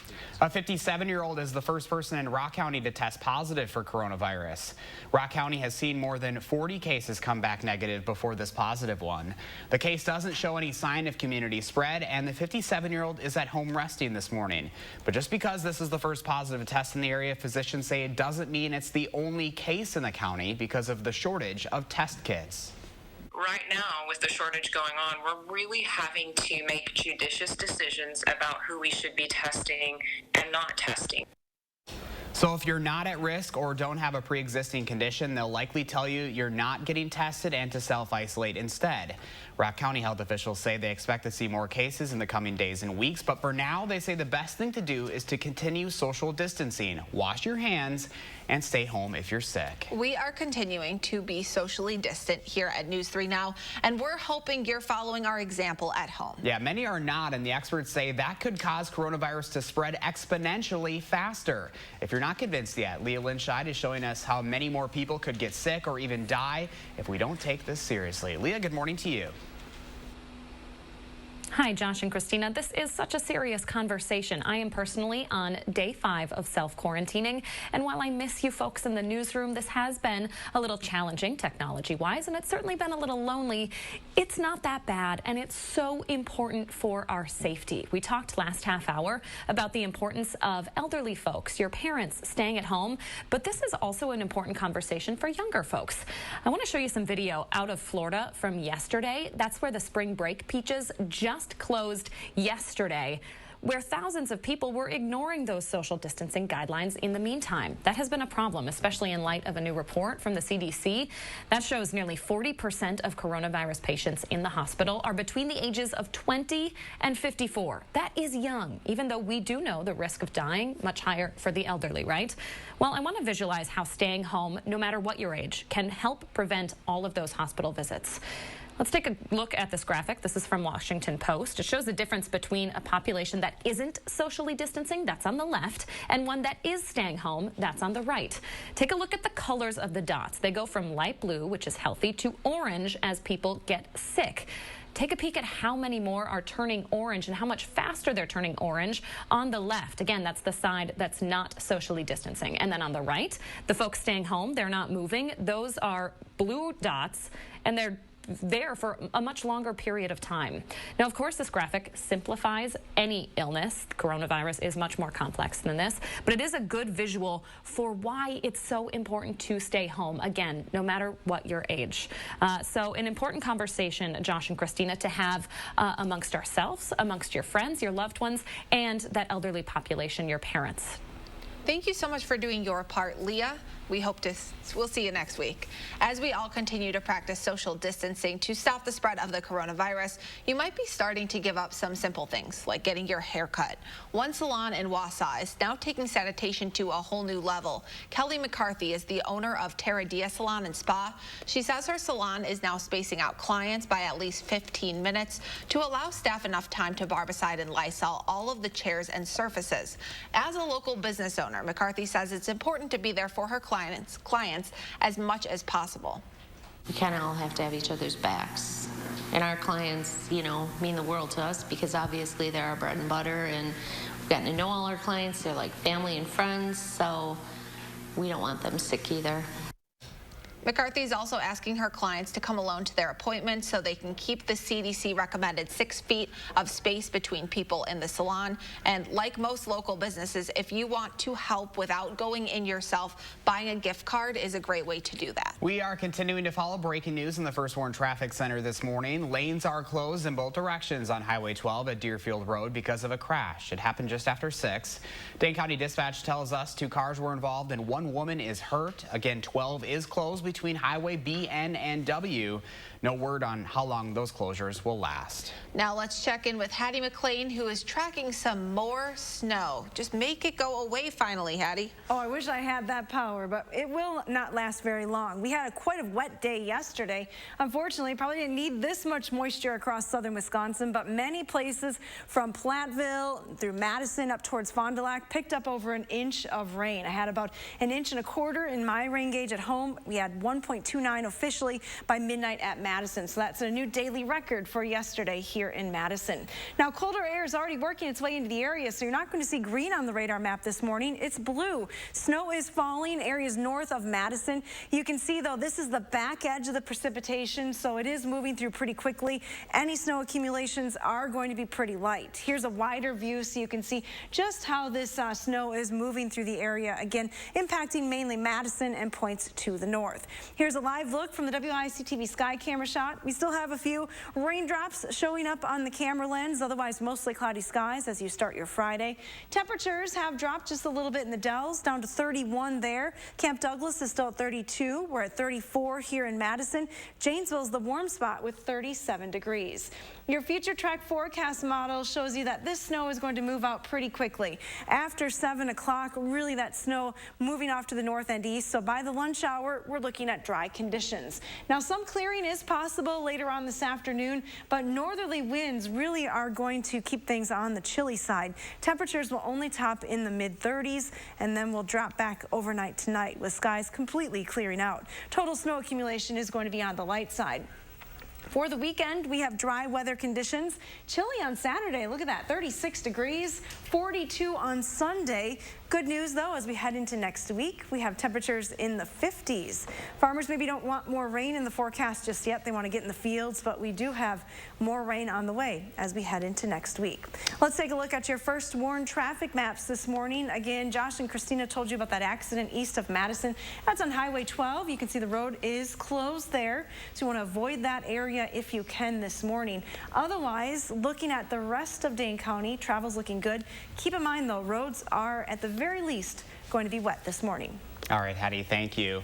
Speaker 1: A 57-year-old is the first person in Rock County to test positive for coronavirus. Rock County has seen more than 40 cases come back negative before this positive one. The case doesn't show any sign of community spread, and the 57-year-old is at home resting this morning. But just because this is the first positive test in the area, physicians say it doesn't mean it's the only case in the county because of the shortage of test kits.
Speaker 18: Right now, with the shortage going on, we're really having to make judicious decisions about who we should be testing and not testing.
Speaker 1: So if you're not at risk or don't have a pre-existing condition, they'll likely tell you you're not getting tested and to self-isolate instead. Rock County health officials say they expect to see more cases in the coming days and weeks, but for now, they say the best thing to do is to continue social distancing, wash your hands, and stay home if you're sick.
Speaker 2: We are continuing to be socially distant here at News 3 Now, and we're hoping you're following our example at home.
Speaker 1: Yeah, many are not, and the experts say that could cause coronavirus to spread exponentially faster. If you're not convinced yet, Leah Linscheid is showing us how many more people could get sick or even die if we don't take this seriously. Leah, good morning to you.
Speaker 19: Hi, Josh and Christina. This is such a serious conversation. I am personally on day 5 of self-quarantining, and while I miss you folks in the newsroom, this has been a little challenging technology-wise, and it's certainly been a little lonely. It's not that bad, and it's so important for our safety. We talked last half hour about the importance of elderly folks, your parents staying at home, but this is also an important conversation for younger folks. I want to show you some video out of Florida from yesterday. That's where the spring break peaches just closed yesterday, where thousands of people were ignoring those social distancing guidelines in the meantime. That has been a problem, especially in light of a new report from the CDC that shows nearly 40% of coronavirus patients in the hospital are between the ages of 20 and 54. That is young, even though we do know the risk of dying much higher for the elderly, right? Well, I want to visualize how staying home, no matter what your age, can help prevent all of those hospital visits. Let's take a look at this graphic. This is from Washington Post. It shows the difference between a population that isn't socially distancing, that's on the left, and one that is staying home, that's on the right. Take a look at the colors of the dots. They go from light blue, which is healthy, to orange as people get sick. take a peek at how many more are turning orange and how much faster they're turning orange on the left. Again, that's the side that's not socially distancing. And then on the right, the folks staying home, they're not moving. Those are blue dots, and they're there for a much longer period of time. Now, of course, this graphic simplifies any illness. Coronavirus is much more complex than this, but it is a good visual for why it's so important to stay home, again, no matter what your age. So an important conversation, Josh and Christina, to have amongst ourselves, amongst your friends, your loved ones, and that elderly population, your parents.
Speaker 2: Thank you so much for doing your part, Leah. We'll see you next week. As we all continue to practice social distancing to stop the spread of the coronavirus, you might be starting to give up some simple things like getting your hair cut. One salon in Wausau is now taking sanitation to a whole new level. Kelly McCarthy is the owner of Terra Dia Salon and Spa. She says her salon is now spacing out clients by at least 15 minutes to allow staff enough time to barbicide and Lysol all of the chairs and surfaces. As a local business owner, McCarthy says it's important to be there for her clients as much as possible.
Speaker 12: We kind of all have to have each other's backs. And our clients, you know, mean the world to us because obviously they're our bread and butter, and we've gotten to know all our clients. They're like family and friends, so we don't want them sick either.
Speaker 2: McCarthy is also asking her clients to come alone to their appointments so they can keep the CDC recommended 6 feet of space between people in the salon. And like most local businesses, if you want to help without going in yourself, buying a gift card is a great way to do that.
Speaker 1: We are continuing to follow breaking news in the First Warn Traffic Center this morning. Lanes are closed in both directions on Highway 12 at Deerfield Road because of a crash. It happened just after 6. Dane County Dispatch tells us 2 cars were involved and 1 woman is hurt. Again, 12 is closed between Highway B, N, and W. No word on how long those closures will last.
Speaker 2: Now let's check in with Hattie McLean, who is tracking some more snow. Just make it go away finally, Hattie.
Speaker 3: Oh, I wish I had that power, but it will not last very long. We had quite a wet day yesterday. Unfortunately, probably didn't need this much moisture across southern Wisconsin, but many places from Platteville through Madison up towards Fond du Lac picked up over an inch of rain. I had about 1.25 inches in my rain gauge at home. We had 1.29 officially by midnight at Madison, so that's a new daily record for yesterday here in Madison. Now, colder air is already working its way into the area, so you're not going to see green on the radar map this morning. It's blue. Snow is falling areas north of Madison. You can see, though, this is the back edge of the precipitation, so it is moving through pretty quickly. Any snow accumulations are going to be pretty light. Here's a wider view so you can see just how this snow is moving through the area, again, impacting mainly Madison and points to the north. Here's a live look from the WIC-TV Sky Camera shot. We still have a few raindrops showing up on the camera lens, otherwise mostly cloudy skies as you start your Friday. Temperatures have dropped just a little bit in the Dells, down to 31 there. Camp Douglas is still at 32. We're at 34 here in Madison. Janesville's the warm spot with 37 degrees. Your future track forecast model shows you that this snow is going to move out pretty quickly. After 7 o'clock, really that snow moving off to the north and east. So by the lunch hour, we're looking at dry conditions. Now, some clearing is possible later on this afternoon, but northerly winds really are going to keep things on the chilly side. Temperatures will only top in the mid-30s, and then we'll drop back overnight tonight with skies completely clearing out. Total snow accumulation is going to be on the light side. For the weekend, we have dry weather conditions. Chilly on Saturday. Look at that, 36 degrees, 42 on Sunday. Good news, though, as we head into next week, we have temperatures in the 50s. Farmers maybe don't want more rain in the forecast just yet. They want to get in the fields, but we do have more rain on the way as we head into next week. Let's take a look at your First Warn traffic maps this morning. Again, Josh and Christina told you about that accident east of Madison. That's on Highway 12. You can see the road is closed there, so you want to avoid that area if you can this morning. Otherwise, looking at the rest of Dane County, travel's looking good. Keep in mind, though, roads are at the very least going to be wet this morning.
Speaker 1: All right, Hattie, thank you.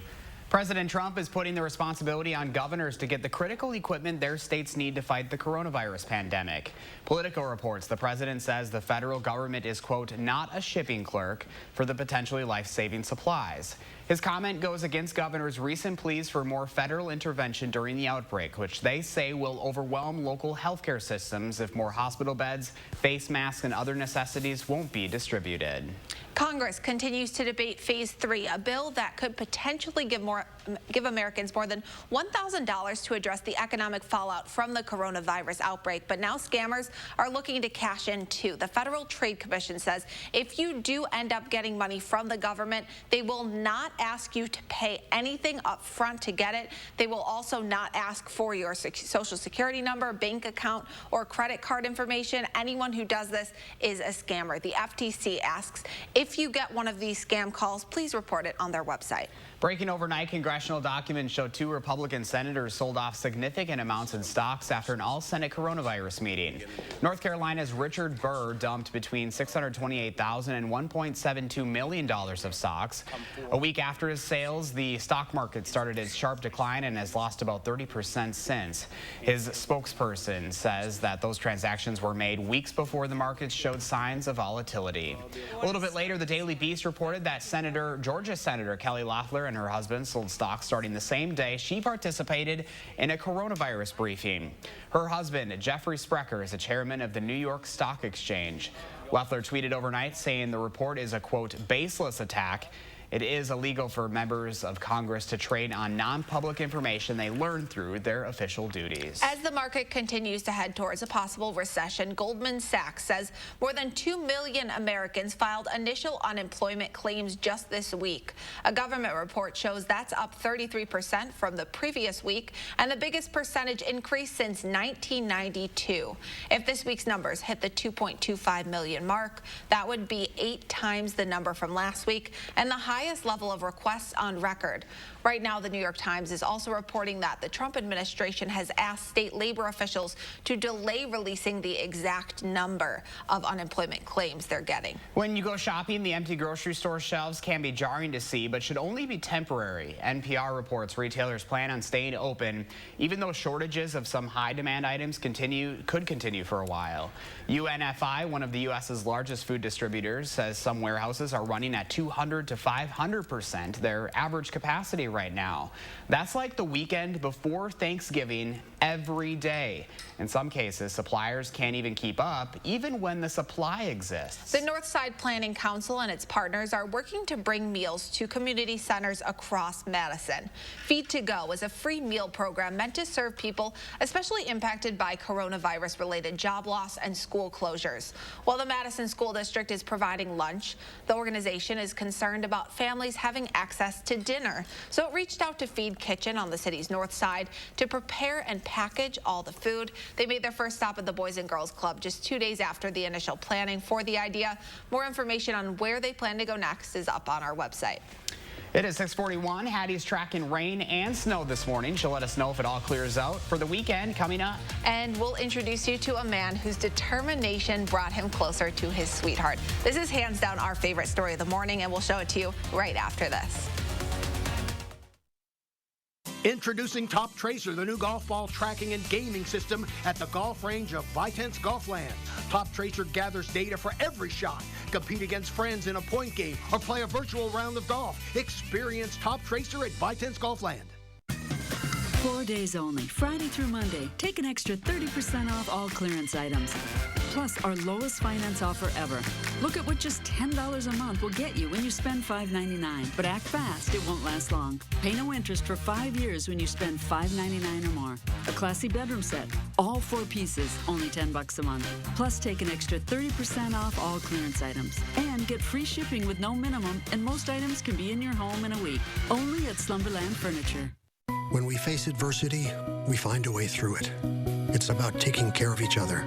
Speaker 1: President Trump is putting the responsibility on governors to get the critical equipment their states need to fight the coronavirus pandemic. Politico reports the president says the federal government is, quote, not a shipping clerk for the potentially life-saving supplies. His comment goes against governors' recent pleas for more federal intervention during the outbreak, which they say will overwhelm local healthcare systems if more hospital beds, face masks, and other necessities won't be distributed.
Speaker 2: Congress continues to debate Phase 3, a bill that could potentially give Americans more than $1,000 to address the economic fallout from the coronavirus outbreak. But now scammers are looking to cash in too. The Federal Trade Commission says if you do end up getting money from the government, they will not ask you to pay anything up front to get it. They will also not ask for your social security number, bank account, or credit card information. Anyone who does this is a scammer. The FTC asks, if you get one of these scam calls, please report it on their website.
Speaker 1: Breaking overnight, congressional documents show 2 Republican senators sold off significant amounts in stocks after an all-Senate coronavirus meeting. North Carolina's Richard Burr dumped between $628,000 and $1.72 million of stocks. A week after his sales, the stock market started its sharp decline and has lost about 30% since. His spokesperson says that those transactions were made weeks before the markets showed signs of volatility. A little bit later, the Daily Beast reported that Georgia Senator Kelly Loeffler and her husband sold stocks starting the same day she participated in a coronavirus briefing. Her husband, Jeffrey Sprecher, is the chairman of the New York Stock Exchange. Loeffler tweeted overnight saying the report is a, quote, baseless attack. It is illegal for members of Congress to trade on non-public information they learn through their official duties.
Speaker 2: As the market continues to head towards a possible recession, Goldman Sachs says more than 2 million Americans filed initial unemployment claims just this week. A government report shows that's up 33% from the previous week and the biggest percentage increase since 1992. If this week's numbers hit the 2.25 million mark, that would be 8 times the number from last week and the highest level of requests on record. Right now, the New York Times is also reporting that the Trump administration has asked state labor officials to delay releasing the exact number of unemployment claims they're getting.
Speaker 1: When you go shopping, the empty grocery store shelves can be jarring to see, but should only be temporary. NPR reports retailers plan on staying open, even though shortages of some high-demand items could continue for a while. UNFI, one of the U.S.'s largest food distributors, says some warehouses are running at 200 to 500% their average capacity right now. That's like the weekend before Thanksgiving every day. In some cases, suppliers can't even keep up, even when the supply exists.
Speaker 2: The Northside Planning Council and its partners are working to bring meals to community centers across Madison. Feed to Go is a free meal program meant to serve people especially impacted by coronavirus-related job loss and school closures. While the Madison School District is providing lunch, the organization is concerned about families having access to dinner. So it reached out to Feed Kitchen on the city's north side to prepare and package all the food. They made their first stop at the Boys and Girls Club just 2 days after the initial planning for the idea. More information on where they plan to go next is up on our website.
Speaker 1: It is 6:41. Hattie's tracking rain and snow this morning. She'll let us know if it all clears out for the weekend coming up.
Speaker 2: And we'll introduce you to a man whose determination brought him closer to his sweetheart. This is hands down our favorite story of the morning, and we'll show it to you right after this.
Speaker 17: Introducing Top Tracer, the new golf ball tracking and gaming system at the golf range of Vitense Golfland. Top Tracer gathers data for every shot. Compete against friends in a point game or play a virtual round of golf. Experience Top Tracer at Vitense Golfland.
Speaker 5: 4 days only, Friday through Monday. Take an extra 30% off all clearance items. Plus, our lowest finance offer ever. Look at what just $10 a month will get you when you spend $5.99. But act fast, it won't last long. Pay no interest for 5 years when you spend $5.99 or more. A classy bedroom set, all 4 pieces, only $10 a month. Plus, take an extra 30% off all clearance items. And get free shipping with no minimum, and most items can be in your home in a week. Only at Slumberland Furniture.
Speaker 20: When we face adversity, we find a way through it. It's about taking care of each other.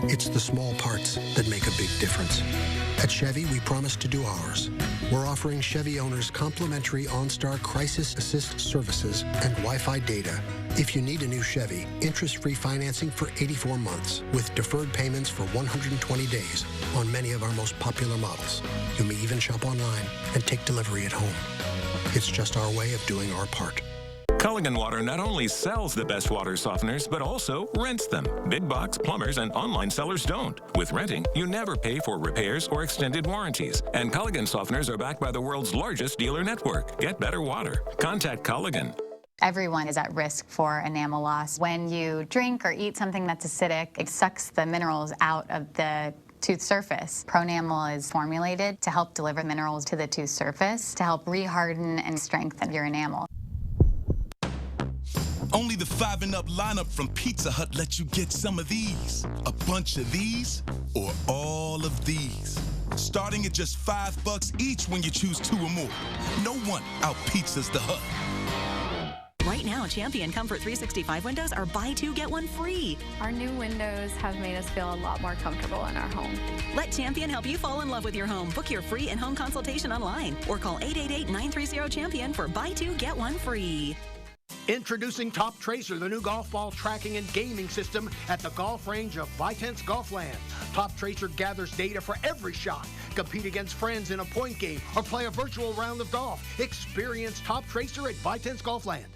Speaker 20: It's the small parts that make a big difference. At Chevy, we promise to do ours. We're offering Chevy owners complimentary OnStar Crisis Assist services and Wi-Fi data. If you need a new Chevy, interest-free financing for 84 months with deferred payments for 120 days on many of our most popular models. You may even shop online and take delivery at home. It's just our way of doing our part.
Speaker 21: Culligan Water not only sells the best water softeners, but also rents them. Big box plumbers and online sellers don't. With renting, you never pay for repairs or extended warranties. And Culligan softeners are backed by the world's largest dealer network. Get better water. Contact Culligan.
Speaker 22: Everyone is at risk for enamel loss. When you drink or eat something that's acidic, it sucks the minerals out of the tooth surface. Pronamel is formulated to help deliver minerals to the tooth surface to help reharden and strengthen your enamel.
Speaker 6: Only the 5 and Up lineup from Pizza Hut lets you get some of these, a bunch of these, or all of these. Starting at just $5 each when you choose 2 or more. No one out-pizzas the Hut.
Speaker 7: Right now, Champion Comfort 365 windows are buy 2, get 1 free.
Speaker 8: Our new windows have made us feel a lot more comfortable in our home.
Speaker 7: Let Champion help you fall in love with your home. Book your free in-home consultation online or call 888-930-CHAMPION for buy 2, get 1 free.
Speaker 17: Introducing Top Tracer, the new golf ball tracking and gaming system at the golf range of Vitense Golfland. Top Tracer gathers data for every shot. Compete against friends in a point game or play a virtual round of golf. Experience Top Tracer at Vitense Golfland.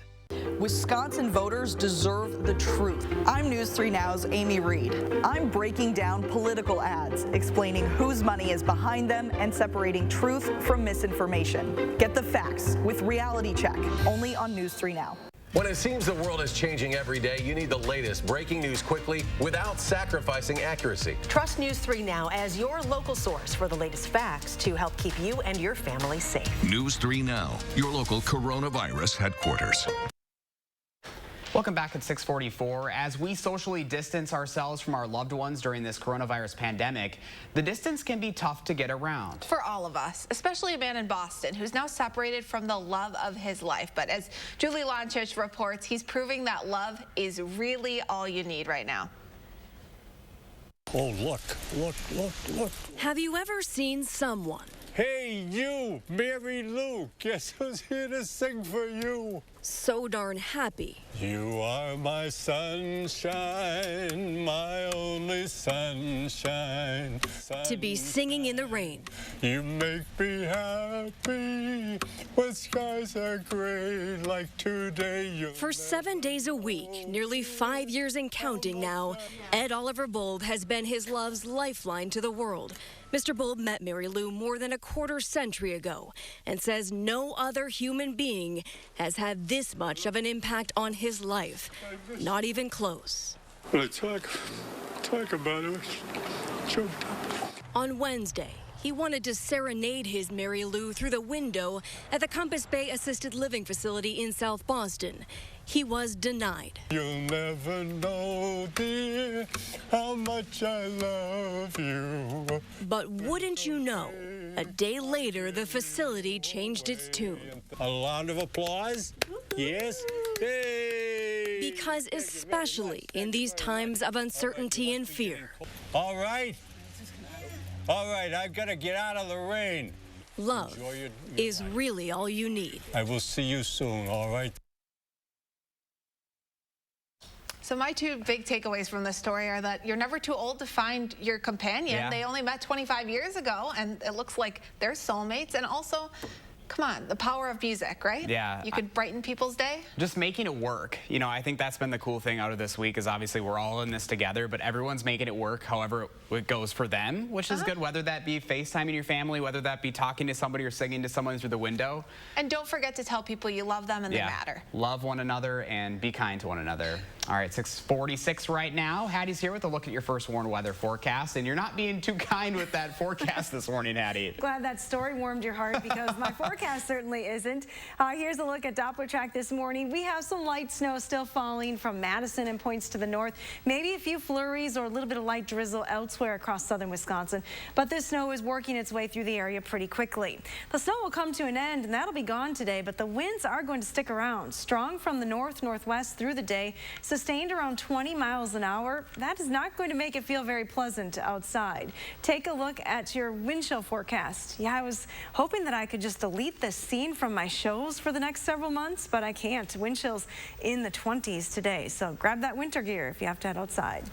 Speaker 23: Wisconsin voters deserve the truth. I'm News 3 Now's Amy Reed. I'm breaking down political ads, explaining whose money is behind them and separating truth from misinformation. Get the facts with Reality Check, only on News 3 Now.
Speaker 24: When it seems the world is changing every day, you need the latest breaking news quickly without sacrificing accuracy.
Speaker 25: Trust News 3 Now as your local source for the latest facts to help keep you and your family safe.
Speaker 4: News 3 Now, your local coronavirus headquarters.
Speaker 1: Welcome back at 6:44. As we socially distance ourselves from our loved ones during this coronavirus pandemic, the distance can be tough to get around.
Speaker 2: For all of us, especially a man in Boston who's now separated from the love of his life. But as Julie Lonchich reports, he's proving that love is really all you need right now.
Speaker 26: Oh, look.
Speaker 27: Have you ever seen someone?
Speaker 26: Hey, you, Mary Lou, guess who's here to sing for you?
Speaker 27: So darn happy.
Speaker 26: You are my sunshine, my only sunshine.
Speaker 27: To be singing in the rain.
Speaker 26: You make me happy when skies are gray like today.
Speaker 27: For 7 days a week, nearly 5 years and counting now, Ed Oliver Bulb has been his love's lifeline to the world. Mr. Bulb met Mary Lou more than a quarter-century ago and says no other human being has had this much of an impact on his life. Not even close.
Speaker 26: When I talk about it, choked up.
Speaker 27: On Wednesday, he wanted to serenade his Mary Lou through the window at the Compass Bay Assisted Living Facility in South Boston. He was denied.
Speaker 26: You'll never know, dear, how much I love you.
Speaker 27: But wouldn't you know, a day later, the facility changed its tune.
Speaker 26: A round of applause? Yes? Hey!
Speaker 27: Because especially in these times of uncertainty and fear.
Speaker 26: All right, I've got to get out of the rain.
Speaker 27: Love is really all you need.
Speaker 26: I will see you soon, all right?
Speaker 2: So my two big takeaways from this story are that you're never too old to find your companion.
Speaker 1: Yeah.
Speaker 2: They only met 25 years ago, and it looks like they're soulmates. And also, come on, the power of music, right?
Speaker 1: Yeah.
Speaker 2: You could brighten people's day.
Speaker 1: Just making it work. You know, I think that's been the cool thing out of this week is obviously we're all in this together, but everyone's making it work however it goes for them, which is good, whether that be FaceTiming your family, whether that be talking to somebody or singing to someone through the window.
Speaker 2: And don't forget to tell people you love them and they matter.
Speaker 1: Love one another and be kind to one another. All right, 6:46 right now. Hattie's here with a look at your first warned weather forecast, and you're not being too kind with that forecast this morning, Hattie.
Speaker 3: Glad that story warmed your heart because my forecast certainly isn't. Here's a look at Doppler track this morning. We have some light snow still falling from Madison and points to the north. Maybe a few flurries or a little bit of light drizzle elsewhere across southern Wisconsin. But this snow is working its way through the area pretty quickly. The snow will come to an end and that'll be gone today, but the winds are going to stick around. Strong from the north-northwest through the day, sustained around 20 miles an hour. That is not going to make it feel very pleasant outside. Take a look at your wind chill forecast. Yeah, I was hoping that I could just delete this scene from my shows for the next several months, but I can't. Wind chills in the 20s today, so grab that winter gear if you have to head outside.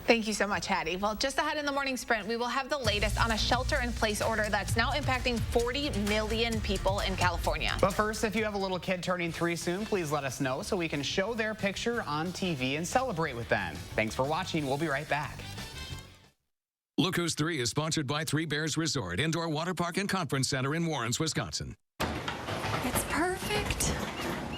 Speaker 2: Thank you so much, Hattie. Well, just ahead in the morning sprint, we will have the latest on a shelter-in-place order that's now impacting 40 million people in California.
Speaker 1: But first, if you have a little kid turning 3 soon, please let us know so we can show their picture on TV and celebrate with them. Thanks for watching. We'll be right back.
Speaker 4: Look Who's 3 is sponsored by Three Bears Resort, Indoor Water Park and Conference Center in Warrens, Wisconsin.
Speaker 19: It's perfect.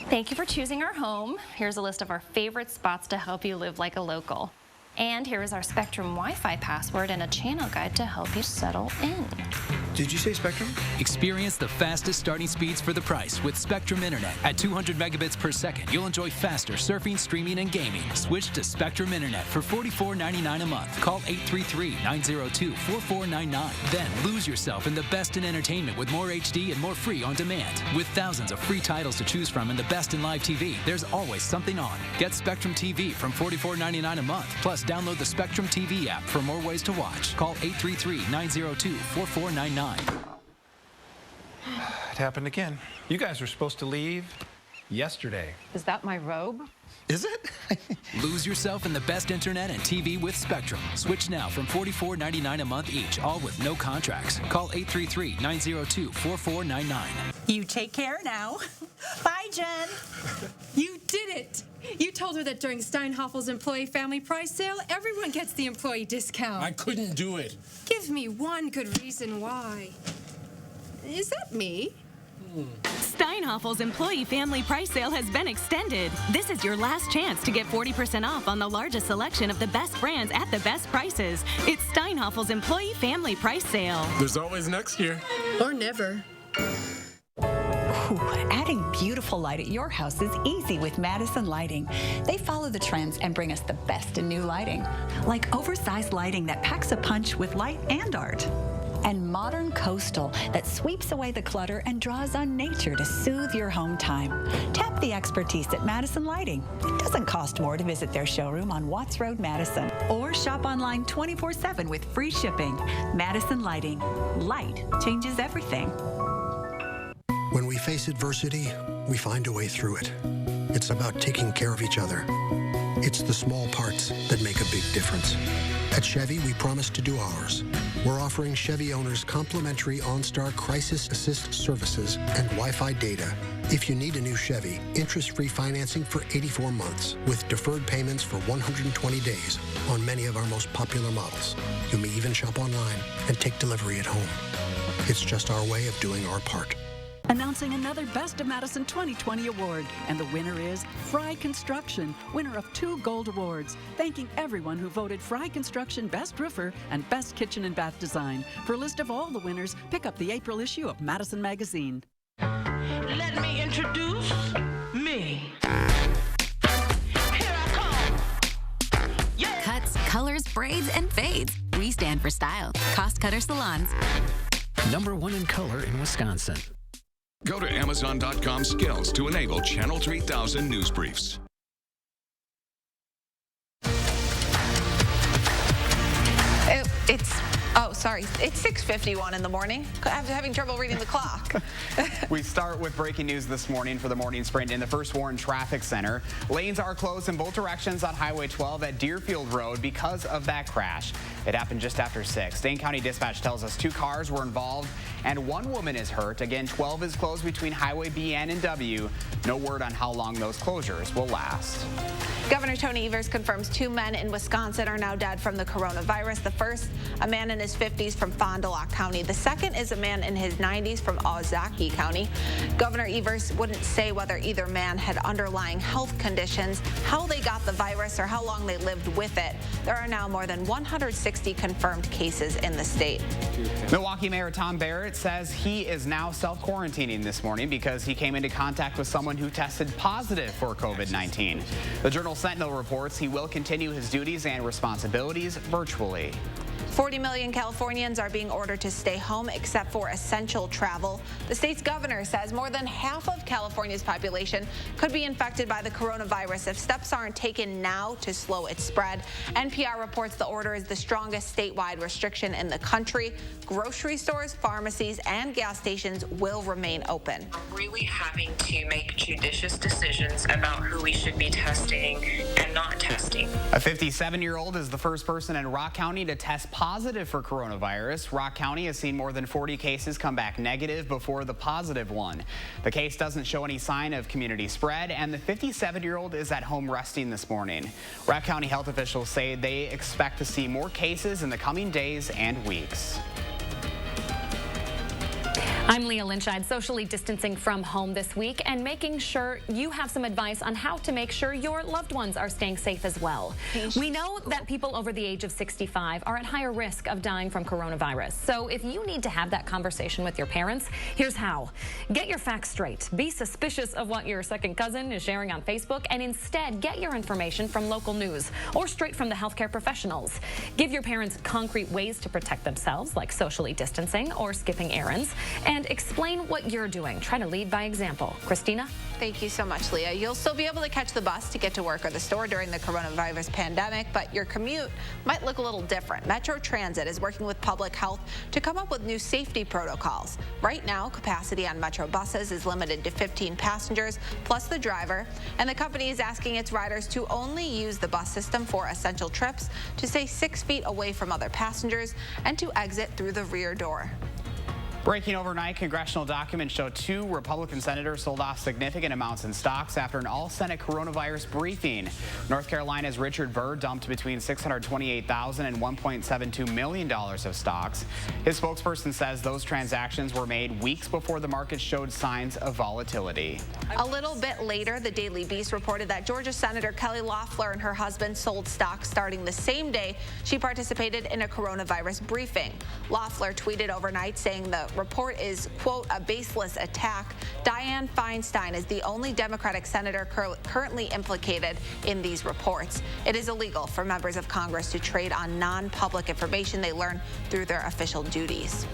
Speaker 19: Thank you for choosing our home. Here's a list of our favorite spots to help you live like a local.
Speaker 9: And here is our Spectrum Wi-Fi password and a channel guide to help you settle in.
Speaker 10: Did you say Spectrum? Experience the fastest starting speeds for the price with Spectrum Internet. At 200 megabits per second, you'll enjoy faster surfing, streaming, and gaming. Switch to Spectrum Internet for $44.99 a month. Call 833-902-4499. Then lose yourself in the best in entertainment with more HD and more free on demand. With thousands of free titles to choose from and the best in live TV, there's always something on. Get Spectrum TV from $44.99 a month. Plus, download the Spectrum TV app for more ways to watch. Call 833-902-4499.
Speaker 11: It happened again. You guys were supposed to leave yesterday.
Speaker 13: Is that my robe?
Speaker 10: Is it? Lose yourself in the best internet and TV with Spectrum. Switch now from $44.99 a month each, all with no contracts. Call 833-902-4499.
Speaker 14: You take care now. Bye, Jen.
Speaker 15: You did it. You told her that during Steinhoffel's employee family price sale, everyone gets the employee discount.
Speaker 16: I couldn't do it.
Speaker 15: Give me one good reason why. Is that me?
Speaker 7: Steinhoffel's employee family price sale has been extended. This is your last chance to get 40% off on the largest selection of the best brands at the best prices. It's Steinhoffel's employee family price sale.
Speaker 16: There's always next year.
Speaker 15: Or never.
Speaker 28: Ooh, adding beautiful light at your house is easy with Madison Lighting. They follow the trends and bring us the best in new lighting, like oversized lighting that packs a punch with light and art. And modern coastal that sweeps away the clutter and draws on nature to soothe your home time. Tap the expertise at Madison Lighting. It doesn't cost more to visit their showroom on Watts Road, Madison, or shop online 24/7 with free shipping. Madison Lighting. Light changes everything.
Speaker 20: When we face adversity, we find a way through it. It's about taking care of each other. It's the small parts that make a big difference. At Chevy, we promise to do ours. We're offering Chevy owners complimentary OnStar Crisis Assist services and Wi-Fi data. If you need a new Chevy, interest-free financing for 84 months with deferred payments for 120 days on many of our most popular models. You may even shop online and take delivery at home. It's just our way of doing our part.
Speaker 5: Announcing another Best of Madison 2020 award. And the winner is Fry Construction, winner of 2 gold awards. Thanking everyone who voted Fry Construction Best Roofer and Best Kitchen and Bath Design. For a list of all the winners, pick up the April issue of Madison Magazine.
Speaker 29: Let me introduce me.
Speaker 30: Cuts, colors, braids, and fades. We stand for style. Cost Cutter Salons.
Speaker 31: #1 in color in Wisconsin.
Speaker 4: Go to Amazon.com skills to enable Channel 3000 news briefs.
Speaker 2: It's 6:51 in the morning. I'm having trouble reading the clock.
Speaker 1: We start with breaking news this morning for the morning sprint in the First Warren Traffic Center. Lanes are closed in both directions on Highway 12 at Deerfield Road because of that crash. It happened just after 6. Dane County Dispatch tells us 2 cars were involved and 1 woman is hurt. Again, 12 is closed between Highway B and W. No word on how long those closures will last.
Speaker 2: Governor Tony Evers confirms 2 men in Wisconsin are now dead from the coronavirus. The first, a man in his 50s from Fond du Lac County. The second is a man in his 90s from Ozaukee County. Governor Evers wouldn't say whether either man had underlying health conditions, how they got the virus, or how long they lived with it. There are now more than 160 confirmed cases in the state.
Speaker 1: Milwaukee Mayor Tom Barrett says he is now self-quarantining this morning because he came into contact with someone who tested positive for COVID-19. The Journal Sentinel reports he will continue his duties and responsibilities virtually.
Speaker 2: 40 million Californians are being ordered to stay home except for essential travel. The state's governor says more than half of California's population could be infected by the coronavirus if steps aren't taken now to slow its spread. NPR reports the order is the strongest statewide restriction in the country. Grocery stores, pharmacies, and gas stations will remain open.
Speaker 18: We're really having to make judicious decisions about who we should be testing and not testing.
Speaker 1: A 57-year-old is the first person in Rock County to test positive for coronavirus. Rock County has seen more than 40 cases come back negative before the positive one. The case doesn't show any sign of community spread, and the 57-year-old is at home resting this morning. Rock County health officials say they expect to see more cases in the coming days and weeks.
Speaker 19: I'm Leah Lynchide, socially distancing from home this week and making sure you have some advice on how to make sure your loved ones are staying safe as well. We know that people over the age of 65 are at higher risk of dying from coronavirus. So if you need to have that conversation with your parents, here's how. Get your facts straight. Be suspicious of what your second cousin is sharing on Facebook and instead get your information from local news or straight from the healthcare professionals. Give your parents concrete ways to protect themselves, like socially distancing or skipping errands, and explain what you're doing. Try to lead by example. Christina?
Speaker 2: Thank you so much, Leah. You'll still be able to catch the bus to get to work or the store during the coronavirus pandemic, but your commute might look a little different. Metro Transit is working with public health to come up with new safety protocols. Right now, capacity on Metro buses is limited to 15 passengers plus the driver, and the company is asking its riders to only use the bus system for essential trips, to stay 6 feet away from other passengers, and to exit through the rear door.
Speaker 1: Breaking overnight, congressional documents show 2 Republican senators sold off significant amounts in stocks after an all-Senate coronavirus briefing. North Carolina's Richard Burr dumped between $628,000 and $1.72 million of stocks. His spokesperson says those transactions were made weeks before the market showed signs of volatility.
Speaker 2: A little bit later, the Daily Beast reported that Georgia Senator Kelly Loeffler and her husband sold stocks starting the same day she participated in a coronavirus briefing. Loeffler tweeted overnight saying the report is, quote, a baseless attack. Dianne Feinstein is the only Democratic senator currently implicated in these reports. It is illegal for members of Congress to trade on non-public information they learn through their official duties.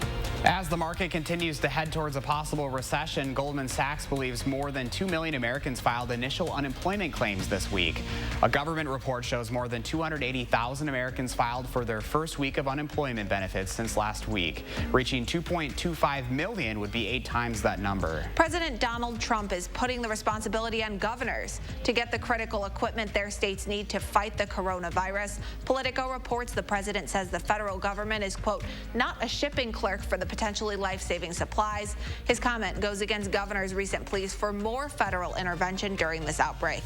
Speaker 1: As the market continues to head towards a possible recession, Goldman Sachs believes more than 2 million Americans filed initial unemployment claims this week. A government report shows more than 280,000 Americans filed for their first week of unemployment benefits since last week. Reaching 2.25 million would be 8 times that number.
Speaker 2: President Donald Trump is putting the responsibility on governors to get the critical equipment their states need to fight the coronavirus. Politico reports the president says the federal government is, quote, not a shipping clerk for the potentially life-saving supplies. His comment goes against governors' recent pleas for more federal intervention during this outbreak.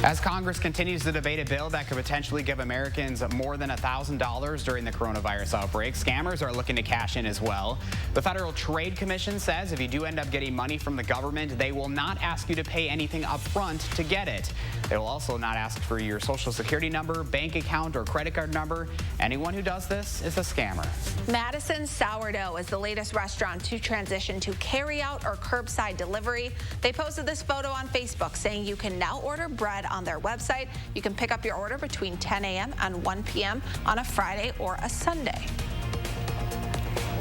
Speaker 1: As Congress continues to debate a bill that could potentially give Americans more than $1,000 during the coronavirus outbreak, scammers are looking to cash in as well. The Federal Trade Commission says if you do end up getting money from the government, they will not ask you to pay anything up front to get it. They will also not ask for your social security number, bank account, or credit card number. Anyone who does this is a scammer.
Speaker 2: Madison Sourdough is the latest restaurant to transition to carry-out or curbside delivery. They posted this photo on Facebook saying you can now order bread on their website. You can pick up your order between 10 a.m. and 1 p.m. on a Friday or a Sunday.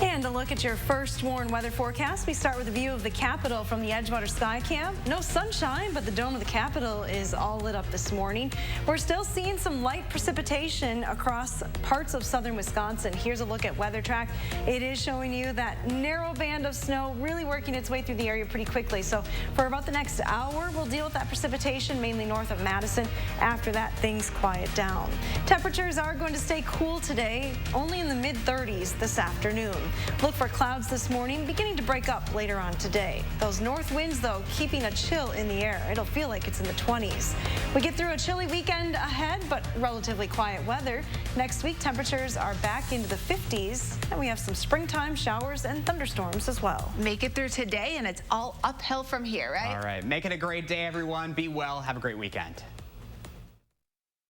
Speaker 3: And a look at your first warned weather forecast. We start with a view of the Capitol from the Edgewater Skycam. No sunshine, but the dome of the Capitol is all lit up this morning. We're still seeing some light precipitation across parts of southern Wisconsin. Here's a look at WeatherTrack. It is showing you that narrow band of snow really working its way through the area pretty quickly. So for about the next hour, we'll deal with that precipitation mainly north of Madison. After that, things quiet down. Temperatures are going to stay cool today, only in the mid-30s this afternoon. Look for clouds this morning, beginning to break up later on today. Those north winds, though, keeping a chill in the air. It'll feel like it's in the 20s. We get through a chilly weekend ahead, but relatively quiet weather. Next week, temperatures are back into the 50s, and we have some springtime showers and thunderstorms as well.
Speaker 2: Make it through today, and it's all uphill from here, right?
Speaker 1: All right. Make it a great day, everyone. Be well. Have a great weekend.